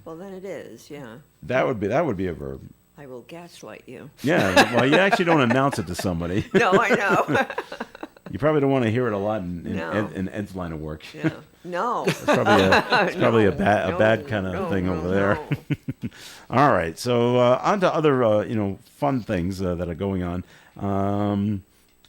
Well, then it is. Yeah. That would be a verb. I will gaslight you. Yeah. Well, you actually don't announce it to somebody. No, I know. You probably don't want to hear it a lot in, No. in Ed's line of work. Yeah. No. It's probably a bad kind of thing over there. No. All right, so on to other fun things that are going on.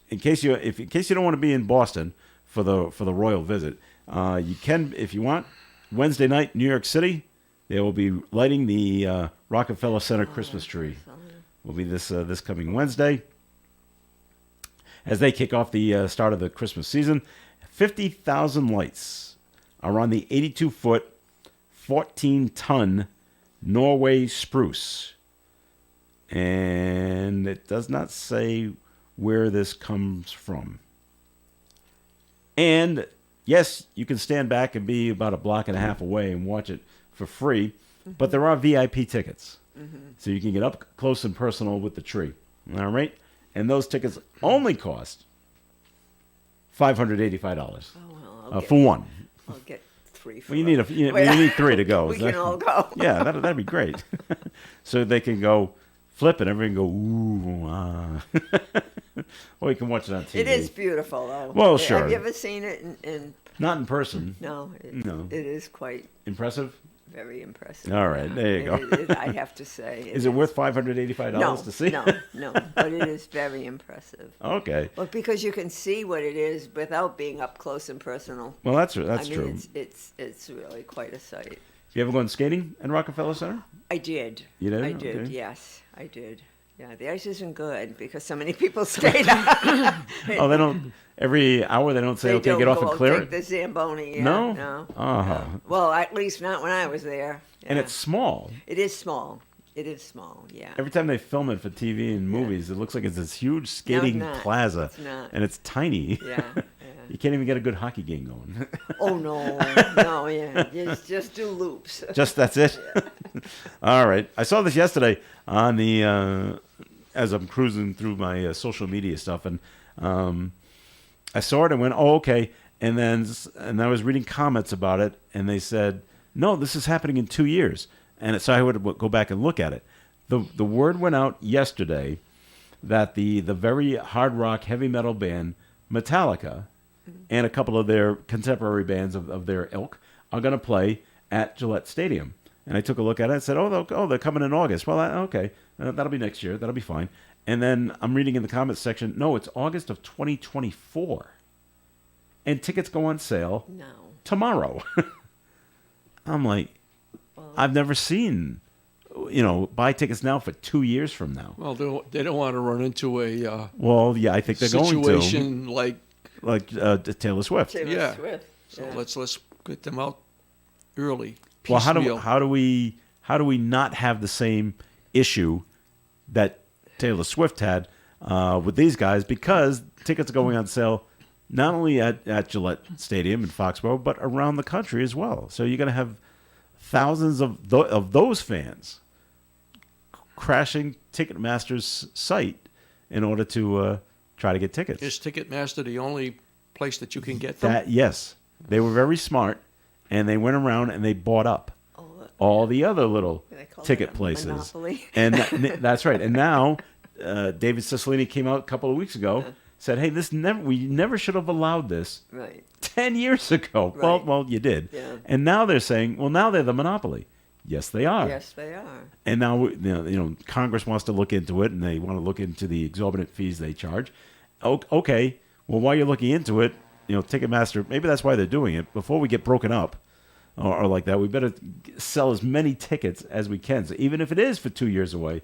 In case you don't want to be in Boston for the royal visit, you can, if you want. Wednesday night, New York City, they will be lighting the Rockefeller Center Christmas tree. Will be this coming Wednesday as they kick off the start of the Christmas season. 50,000 lights are on the 82-foot, 14-ton Norway spruce. And it does not say where this comes from. And yes, you can stand back and be about a block and a half away and watch it for free, but there are VIP tickets. So you can get up close and personal with the tree. All right? And those tickets only cost $585 Well, for one. I'll get 3 for Well, you need you need 3 to go. We Is can that- all go. Yeah, that'd be great. So they can go flip and everyone go, ooh, ah. Or you can watch it on TV. It is beautiful, though. Well, sure. Have you ever seen it in Not in person. no, No. it is quite Impressive? very impressive. All right, there you go. I have to say. Is it worth $585 no, to see? No, but it is very impressive. Okay. Well, because you can see what it is without being up close and personal. Well, that's I mean, true. it's really quite a sight. You ever gone skating in Rockefeller Center? I did. You did? I did. Okay. Yes, I did. Yeah, the ice isn't good because so many people skate. Oh, they don't. Every hour they don't say, They okay, don't get off go and clear take it? the Zamboni. Yeah, No? no. Uh-huh. Well, at least not when I was there. And Yeah. it's small. It is small. It is small. Yeah. Every time they film it for TV and movies, it looks like it's this huge skating not. plaza. It's not. And it's tiny. Yeah. You can't even get a good hockey game going. Oh no, no, yeah. Just do loops. Just that's it. All right. I saw this yesterday on the as I'm cruising through my social media stuff, and I saw it and went, "Oh, okay." And then I was reading comments about it, and they said, "No, this is happening in 2 years." And so I would go back and look at it. The word went out yesterday that the very hard rock heavy metal band Metallica and a couple of their contemporary bands of their ilk are going to play at Gillette Stadium. And I took a look at it and said, oh, they're coming in August. Well, okay, that'll be next year. That'll be fine. And then I'm reading in the comments section, no, it's August of 2024. And tickets go on sale No. tomorrow. I'm like, I've never seen, buy tickets now for 2 years from now. Well, they don't want to run into a Well, yeah, I think they're going to. situation like Like Taylor Swift. Taylor Yeah. Swift. so. Yeah. Let's get them out early. Well, how piecemeal. do we not have the same issue that Taylor Swift had with these guys? Because tickets are going on sale not only at Gillette Stadium in Foxborough, but around the country as well. So you're going to have thousands of those fans crashing Ticketmaster's site in order to try to get tickets. Is Ticketmaster the only place that you can get them? Yes, they were very smart, and they went around and they bought up all the other little They call ticket it a places. monopoly. And that's right. And now David Cicilline came out a couple of weeks ago, said, "Hey, we never should have allowed this Right. 10 years ago." Right. Well, you did. Yeah. And now they're saying, "Well, now they're the monopoly." Yes, they are. Yes, they are. And now Congress wants to look into it, and they want to look into the exorbitant fees they charge. Okay, well, while you're looking into it, Ticketmaster, maybe that's why they're doing it. Before we get broken up or like that, we better sell as many tickets as we can. So even if it is for 2 years away,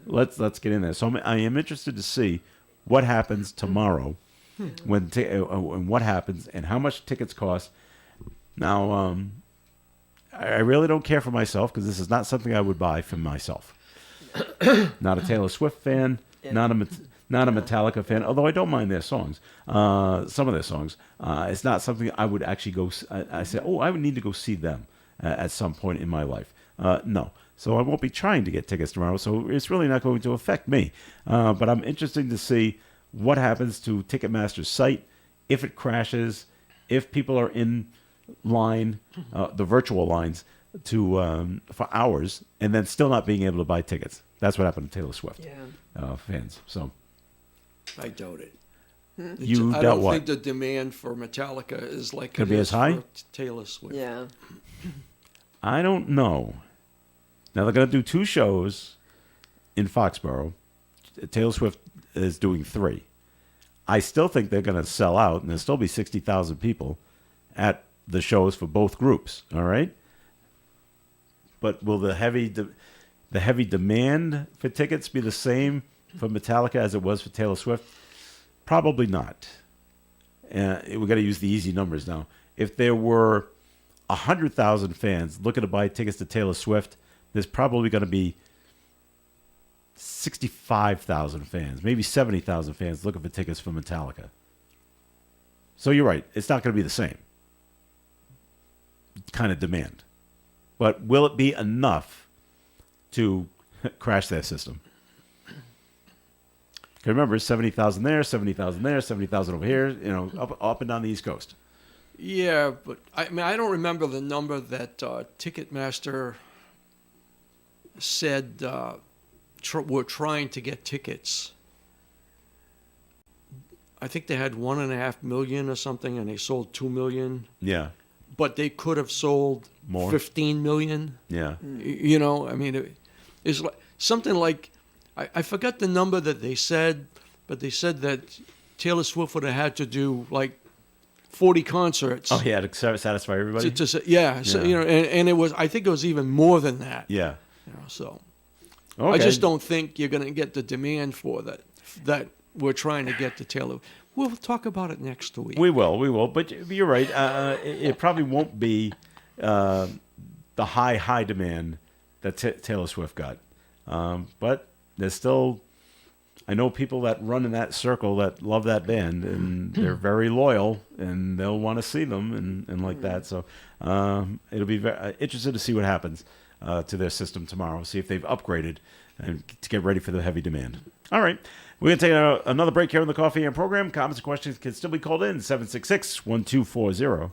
let's get in there. So I am interested to see what happens tomorrow, and what happens and how much tickets cost. Now, I really don't care for myself because this is not something I would buy for myself. Not a Taylor Swift fan, not a Metallica fan, although I don't mind their songs, some of their songs. It's not something I would actually go. I say, I would need to go see them at some point in my life. No, so I won't be trying to get tickets tomorrow. So it's really not going to affect me. But I'm interested to see what happens to Ticketmaster's site if it crashes, if people are in line, the virtual lines for hours, and then still not being able to buy tickets. That's what happened to Taylor Swift Yeah. fans. So I doubt it. You I got don't what? think the demand for Metallica is like Could it be is as high? for Taylor Swift. Yeah. I don't know. Now they're going to do 2 shows in Foxborough. Taylor Swift is doing 3. I still think they're going to sell out, and there'll still be 60,000 people at the shows for both groups. All right. But will the heavy demand for tickets be the same for Metallica as it was for Taylor Swift? Probably not. We got to use the easy numbers now. If there were 100,000 fans looking to buy tickets to Taylor Swift, there's probably going to be 65,000 fans, maybe 70,000 fans looking for tickets for Metallica. So you're right. It's not going to be the same kind of demand. But will it be enough to crash their system? Remember, 70,000 there, 70,000 there, 70,000 over here, up and down the East Coast. Yeah, but I don't remember the number that Ticketmaster said were trying to get tickets. I think they had 1.5 million or something, and they sold 2 million. Yeah. But they could have sold More. 15 million. Yeah. It's like something like I forgot the number that they said, but they said that Taylor Swift would have had to do like 40 concerts. Oh, yeah, to satisfy everybody? So, Yeah. and it was, I think it was even more than that. Yeah. So Okay. I just don't think you're going to get the demand for that we're trying to get to Taylor. We'll talk about it next week. We will. But you're right. It probably won't be the high demand that Taylor Swift got. But there's still, I know people that run in that circle that love that band, and they're very loyal, and they'll want to see them and like that. So it'll be very interesting to see what happens to their system tomorrow, see if they've upgraded and to get ready for the heavy demand. All right. We're going to take another break here on the Coffee and Program. Comments and questions can still be called in, 766-1240.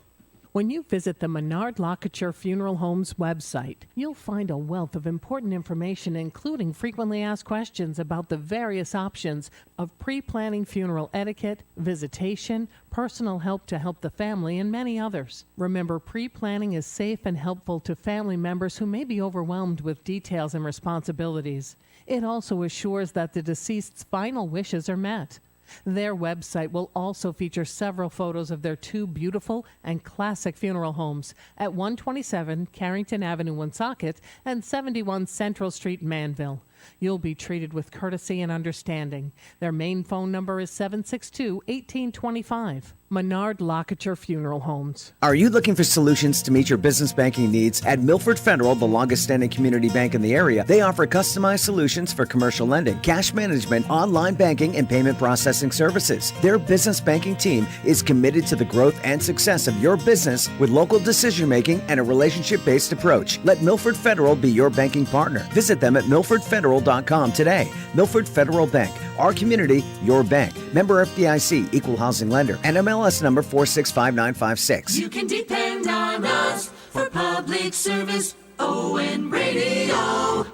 When you visit the Menard Lockachar Funeral Home's website, you'll find a wealth of important information, including frequently asked questions about the various options of pre-planning funeral etiquette, visitation, personal help to help the family, and many others. Remember, pre-planning is safe and helpful to family members who may be overwhelmed with details and responsibilities. It also assures that the deceased's final wishes are met. Their website will also feature several photos of their 2 beautiful and classic funeral homes at 127 Carrington Avenue, Woonsocket, and 71 Central Street, Manville. You'll be treated with courtesy and understanding. Their main phone number is 762-1825. Menard Lockachar Funeral Homes. Are you looking for solutions to meet your business banking needs? At Milford Federal, the longest-standing community bank in the area, they offer customized solutions for commercial lending, cash management, online banking, and payment processing services. Their business banking team is committed to the growth and success of your business with local decision-making and a relationship-based approach. Let Milford Federal be your banking partner. Visit them at milfordfederal.com today. Milford Federal Bank, our community, your bank. Member FDIC, Equal Housing Lender, and MLS number 465956. You can depend on us for public service. ON Radio.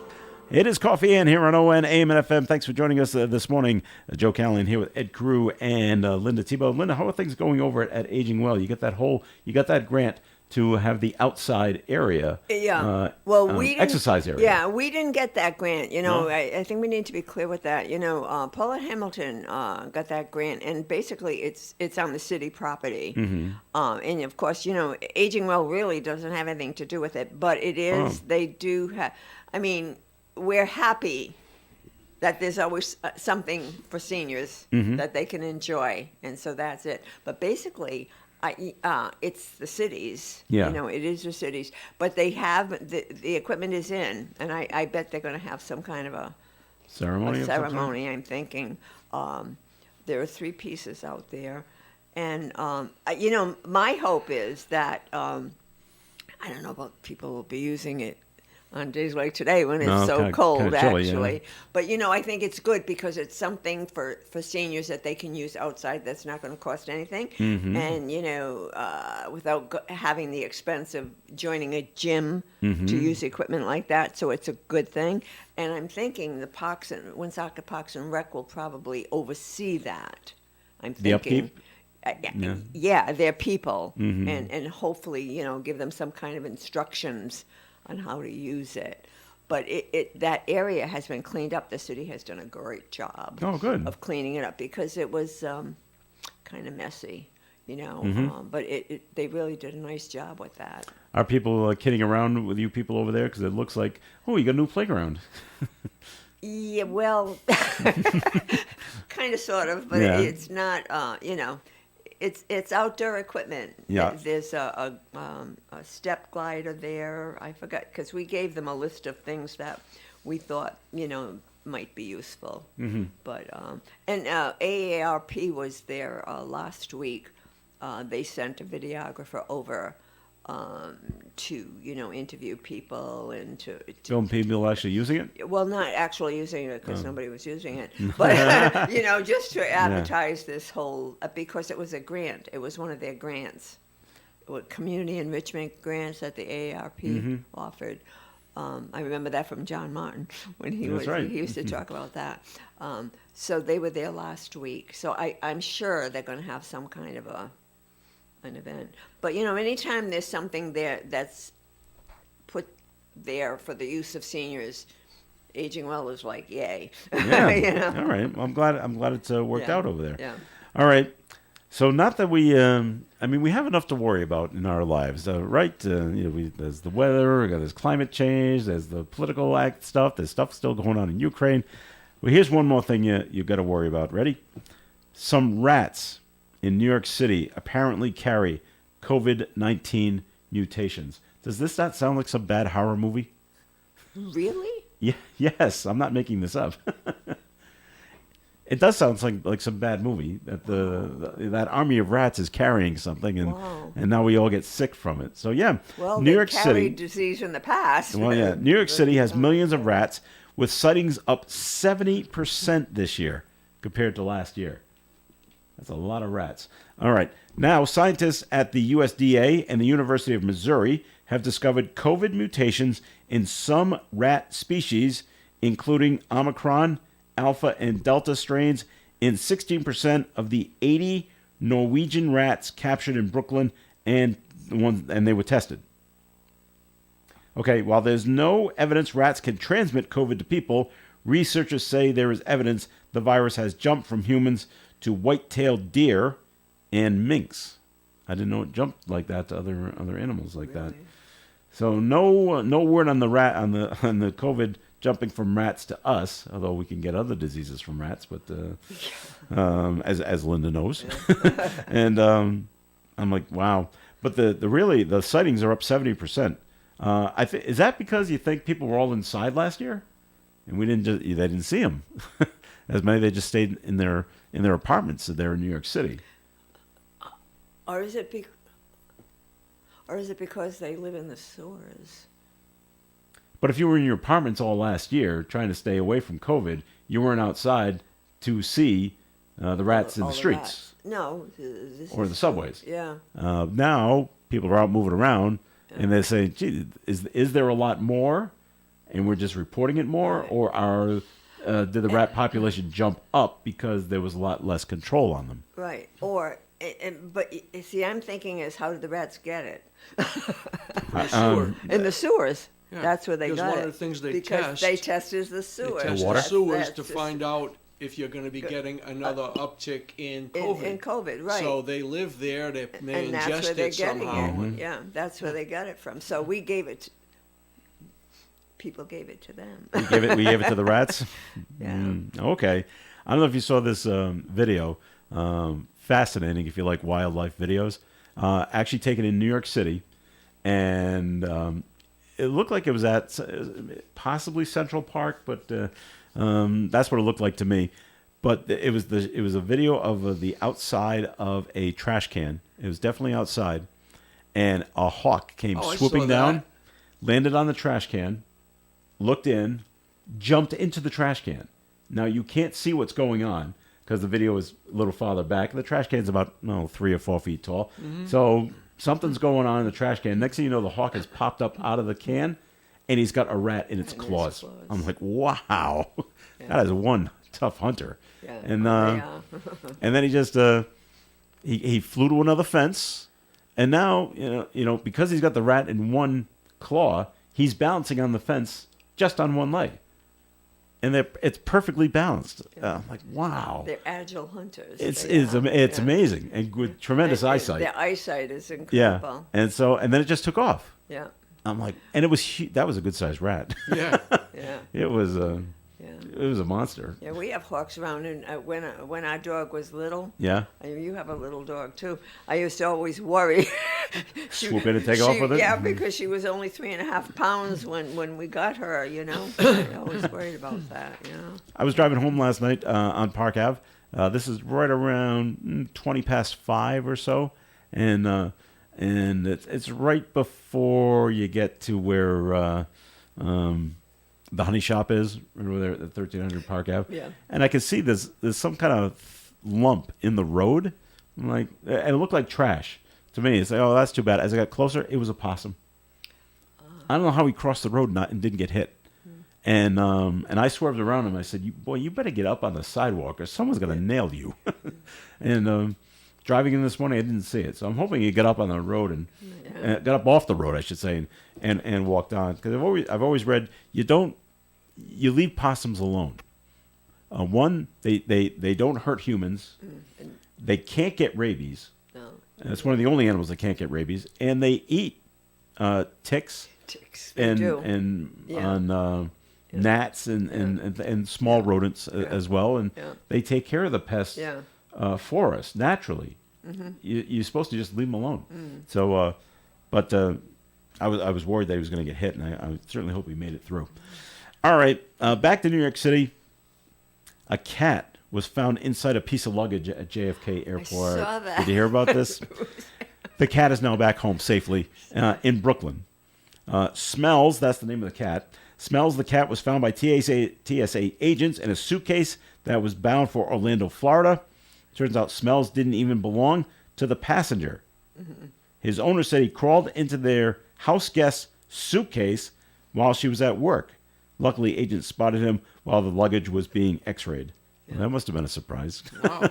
It is Coffee and here on ON AM and FM. Thanks for joining us this morning. Joe Callahan here with Ed Carew and Linda Tebow. Linda, how are things going over at Aging Well? You got that grant to have the outside area. Yeah. We didn't, exercise area. Yeah, we didn't get that grant. No? I think we need to be clear with that. Paula Hamilton got that grant, and basically it's on the city property. Mm-hmm. And of course, Aging Well really doesn't have anything to do with it, but it is. Oh. They do have. I mean, we're happy that there's always something for seniors that they can enjoy, and so that's it. But basically, it's the cities. Yeah. It is the cities. But they have the equipment is in, and I bet they're going to have some kind of a ceremony. I'm thinking there are 3 pieces out there, and my hope is that I don't know about people will be using it on days like today when it's cold, kinda chilly, actually. yeah. But, I think it's good because it's something for seniors that they can use outside that's not going to cost anything. Mm-hmm. And, without having the expense of joining a gym to use equipment like that. So it's a good thing. And I'm thinking the Woonsocket Parks and Rec will probably oversee that. I'm The thinking, upkeep? yeah, they're people, and hopefully, give them some kind of instructions on how to use it. But that area has been cleaned up. The city has done a great job Oh, good. of cleaning it up because it was kind of messy, but they really did a nice job with that. Are people kidding around with you people over there? Because it looks like, oh, you got a new playground. Yeah, well, kind of, sort of, but Yeah. it's not. It's outdoor equipment. Yeah. There's a step glider there. I forgot because we gave them a list of things that we thought might be useful. Mm-hmm. But and AARP was there last week. They sent a videographer over to interview people and to Film people actually using it? well, not actually using it because nobody was using it, Oh. but just to advertise this whole because it was a grant. It was one of their grants, community enrichment grants that the AARP Mm-hmm. offered. I remember that from John Martin when he That's was right. he used to talk about that. So they were there last week. So I'm sure they're going to have some kind of an event. But anytime there's something there that's put there for the use of seniors, Aging Well is like, yay. Yeah. All right. Well, I'm glad it's worked Yeah. out over there. Yeah. All right. So not that we, we have enough to worry about in our lives, right? There's the weather, there's climate change, there's the political stuff, there's stuff still going on in Ukraine. Well, here's one more thing you got to worry about. Ready? Some rats in New York City apparently carry COVID-19 mutations. Does this not sound like some bad horror movie? Really? Yeah, yes, I'm not making this up. It does sound like some bad movie that that army of rats is carrying something, and now we all get sick from it. So yeah, Well, New they York carried City. disease in the past. Well, yeah, New York City has millions of rats, with sightings up 70% this year compared to last year. That's a lot of rats. All right, now scientists at the USDA and the University of Missouri have discovered COVID mutations in some rat species, including Omicron, Alpha, and Delta strains in 16% of the 80 Norwegian rats captured in Brooklyn, and they were tested. Okay, while there's no evidence rats can transmit COVID to people, researchers say there is evidence the virus has jumped from humans to white-tailed deer and minks. I didn't know it jumped like that to other animals like that. So no word on the COVID jumping from rats to us, although we can get other diseases from rats, but as Linda knows. And I'm like, wow. But the sightings are up 70%. Is that because you think people were all inside last year, and they didn't see them as many? They just stayed in their apartments there in New York City. Or is it because they live in the sewers? But if you were in your apartments all last year trying to stay away from COVID, you weren't outside to see the rats in All the the streets rats. No. This or is the subways. Yeah. Now people are out moving around, and they say, "Gee, is there a lot more?" And we're just reporting it more, or did the rat population jump up because there was a lot less control on them? Right. But you see, I'm thinking is how did the rats get it? In the sewers. Yeah, That's where they because got it. one of the things they because test- they tested the sewers. They test water? the sewers That's to just- find out if you're going to be getting another uptick in COVID. In COVID, right. So they live there. They may And that's where ingest they're it getting somehow. it. Yeah, that's where they got it from. So we gave it. People gave it to them. We gave it to the rats. Yeah. Okay. I don't know if you saw this video. Fascinating if you like wildlife videos. Actually taken in New York City, and it looked like it was at possibly Central Park, but that's what it looked like to me. But it was a video of the outside of a trash can. It was definitely outside, and a hawk came Oh, I swooping saw down, that. landed on the trash can, looked in, jumped into the trash can. Now you can't see what's going on because the video is a little farther back. The trash can's about 3 or 4 feet tall. Mm-hmm. So something's going on in the trash can. Next thing you know, the hawk has popped up out of the can, and he's got a rat in its claws. I'm like, wow, that is one tough hunter. Yeah. And They are. and then he just he flew to another fence, and now because he's got the rat in one claw, he's balancing on the fence just on one leg, and it's perfectly balanced. I'm like, wow, They're agile hunters. it's They are. it's Yeah. amazing and with tremendous eyesight. Their eyesight is Yeah, incredible. and then it just took off. Yeah. I'm like, and it was that was a good sized rat. Yeah. Yeah. It was Yeah. it was a monster. Yeah, we have hawks around, and when our dog was little, Yeah. you have a little dog too. I used to always worry. Swoop in and take off with it? Yeah, because she was only 3.5 pounds when we got her. I always worried about that. I was driving home last night on Park Ave. This is right around 20 past 5 or so, and it's right before you get to where the honey shop is, right over there at 1300 Park Ave. Yeah. And I could see there's some kind of lump in the road, I'm like, and it looked like trash to me. It's like, oh, that's too bad. As I got closer, it was a possum. I don't know how he crossed the road and didn't get hit. And I swerved around him. I said, you better get up on the sidewalk or someone's going to nail you. And driving in this morning, I didn't see it. So I'm hoping he got up on the road and got up off the road, I should say, and walked on. Because I've always read you leave possums alone. One, they don't hurt humans. They can't get rabies. No. And it's one of the only animals that can't get rabies. And they eat ticks. They do. And Yeah. on gnats and small rodents as well, and they take care of the pests for us naturally. You're supposed to just leave them alone. So, but I was worried that he was going to get hit, and I certainly hope he made it through. All right, back to New York City. A cat was found inside a piece of luggage at JFK Airport. I saw that. Did you hear about this? The cat is now back home safely in Brooklyn. Smells, that's the name of the cat. Smells, the cat was found by TSA agents in a suitcase that was bound for Orlando, Florida. Turns out Smells didn't even belong to the passenger. His owner said he crawled into their house guest's suitcase while she was at work. Luckily, agents spotted him while the luggage was being x-rayed. Well, that must have been a surprise. Wow.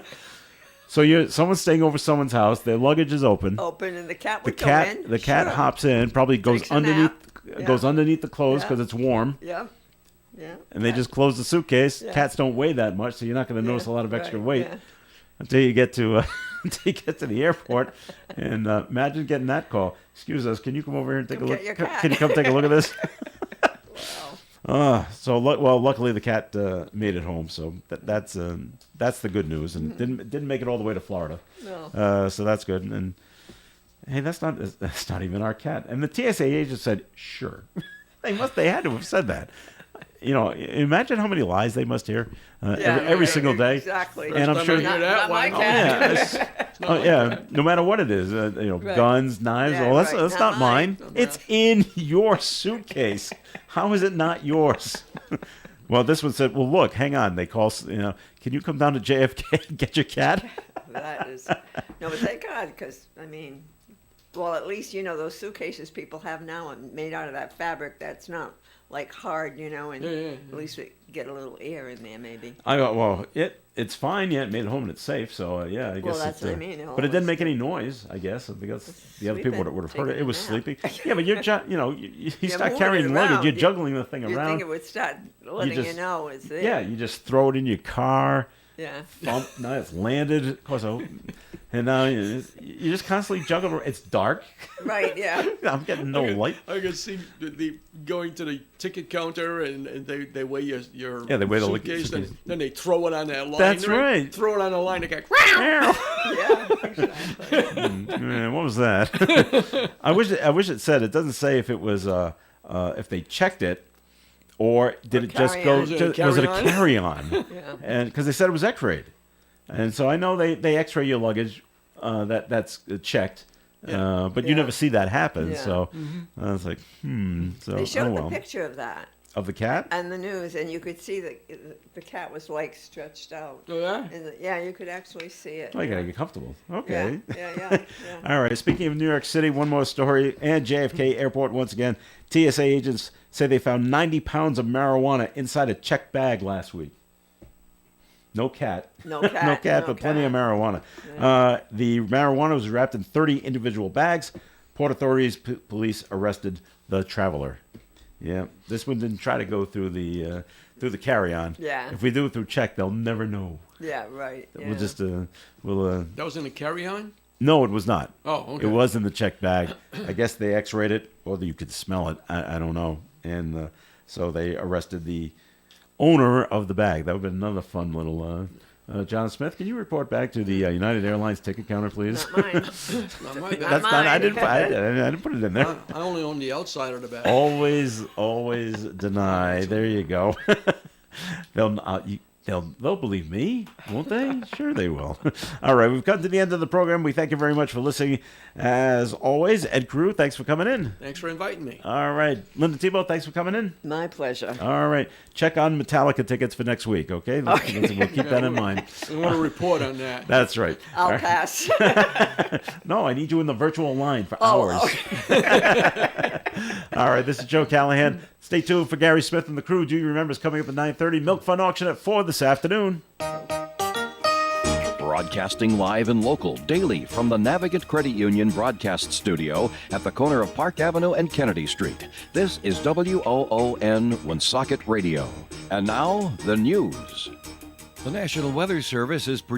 So someone's staying over someone's house. Their luggage is open. Open, and the cat The would cat, go in. the cat Sure. hops in, probably goes Takes a underneath, nap. goes Yeah. underneath the clothes Yeah. because it's warm, Yeah. Yeah. and they just close the suitcase. Yeah. Cats don't weigh that much, so you're not going to Yeah, notice a lot of extra right, weight yeah. until you get to until you get to the airport. And imagine getting that call. Excuse us, can you come over here and take Come a look? get your cat. Can you come take a look at this? Luckily the cat made it home, so that's the good news, and didn't make it all the way to Florida. No. So that's good. And hey, that's not even our cat. And the TSA agent said, sure. They had to have said that. Imagine how many lies they must hear every single day. Exactly. And I'm First sure. time I hear that Not my one. cat. No matter what it is, Right. guns, knives. Yeah, Well, that's right. that's Not not mine. mine. It's in your suitcase. How is it not yours? Well, this one said, "Well, look, hang on." They call, can you come down to JFK and get your cat? That is no, but thank God, because well, at least those suitcases people have now are made out of that fabric that's not like hard, and Yeah. at least we get a little air in there, maybe. I go, well, it's fine. Yeah, it made it home and it's safe. So yeah, I guess. that's what I mean. But it didn't It's- make any noise. I guess because the other people sleeping, would have heard it. taking It a was nap. sleeping. Yeah, but you start moving carrying it luggage. around. You're juggling the thing You'd around. think it would start letting you just- know it's there. Yeah, you just throw it in your car. Yeah. Bump. Now it's landed. Of course, and now you just constantly juggle. It's dark. Right. Yeah. I'm getting no light. I can see the going to the ticket counter and they weigh your Yeah, they weigh the suitcase, suitcase. and then they throw it on that line. That's right. Throw it on the line. They go, Yeah. Exactly. Man, what was that? I wish it said. It doesn't say if it was if they checked it or did it just go? carry-on. Was it a carry-on? carry-on? Yeah. And because they said it was X-rayed, and so I know they X-ray your luggage. That's checked. But you Yeah. never see that happen. Yeah. So I was like, So They showed oh well. the picture of that Of the cat? on the news, and you could see that the cat was like stretched out. Oh, yeah? Yeah, you could actually see it. Oh, you gotta get comfortable. Okay. Yeah. All right. Speaking of New York City, one more story. And JFK Airport once again. TSA agents say they found 90 pounds of marijuana inside a checked bag last week. No cat. No cat, no cat, no but plenty of cat. marijuana. The marijuana was wrapped in 30 individual bags. Port authorities, police arrested the traveler. Yeah, this one didn't try to go through the carry-on. Yeah. If we do it through check, they'll never know. Yeah, right. Yeah. We'll just That was in a carry-on? No, it was not. Oh, okay. It was in the check bag. I guess they x-rayed it, or you could smell it. I don't know. And so they arrested the owner of the bag. That would have been another fun little... John Smith, can you report back to the United Airlines ticket counter, please? Not mine. Not my bad. That's not. I didn't put it in there. I only own the outside of the bag. Always deny. There you go. They'll believe me, won't they? Sure they will. All right, we've come to the end of the program. We thank you very much for listening. As always, Ed Carew, thanks for coming in. Thanks for inviting me. All right, Linda Tebow, thanks for coming in. My pleasure. All right, check on Metallica tickets for next week, okay? We'll keep that in mind. I want to report on that. That's right. I'll All right. pass. No, I need you in the virtual line for Oh, hours. All right, this is Joe Callahan. Stay tuned for Gary Smith and the crew. Do you remember is coming up at 9:30? Milk Fund Auction at 4 this afternoon. Broadcasting live and local daily from the Navigant Credit Union broadcast studio at the corner of Park Avenue and Kennedy Street. This is WOON Woonsocket Radio. And now, the news. The National Weather Service is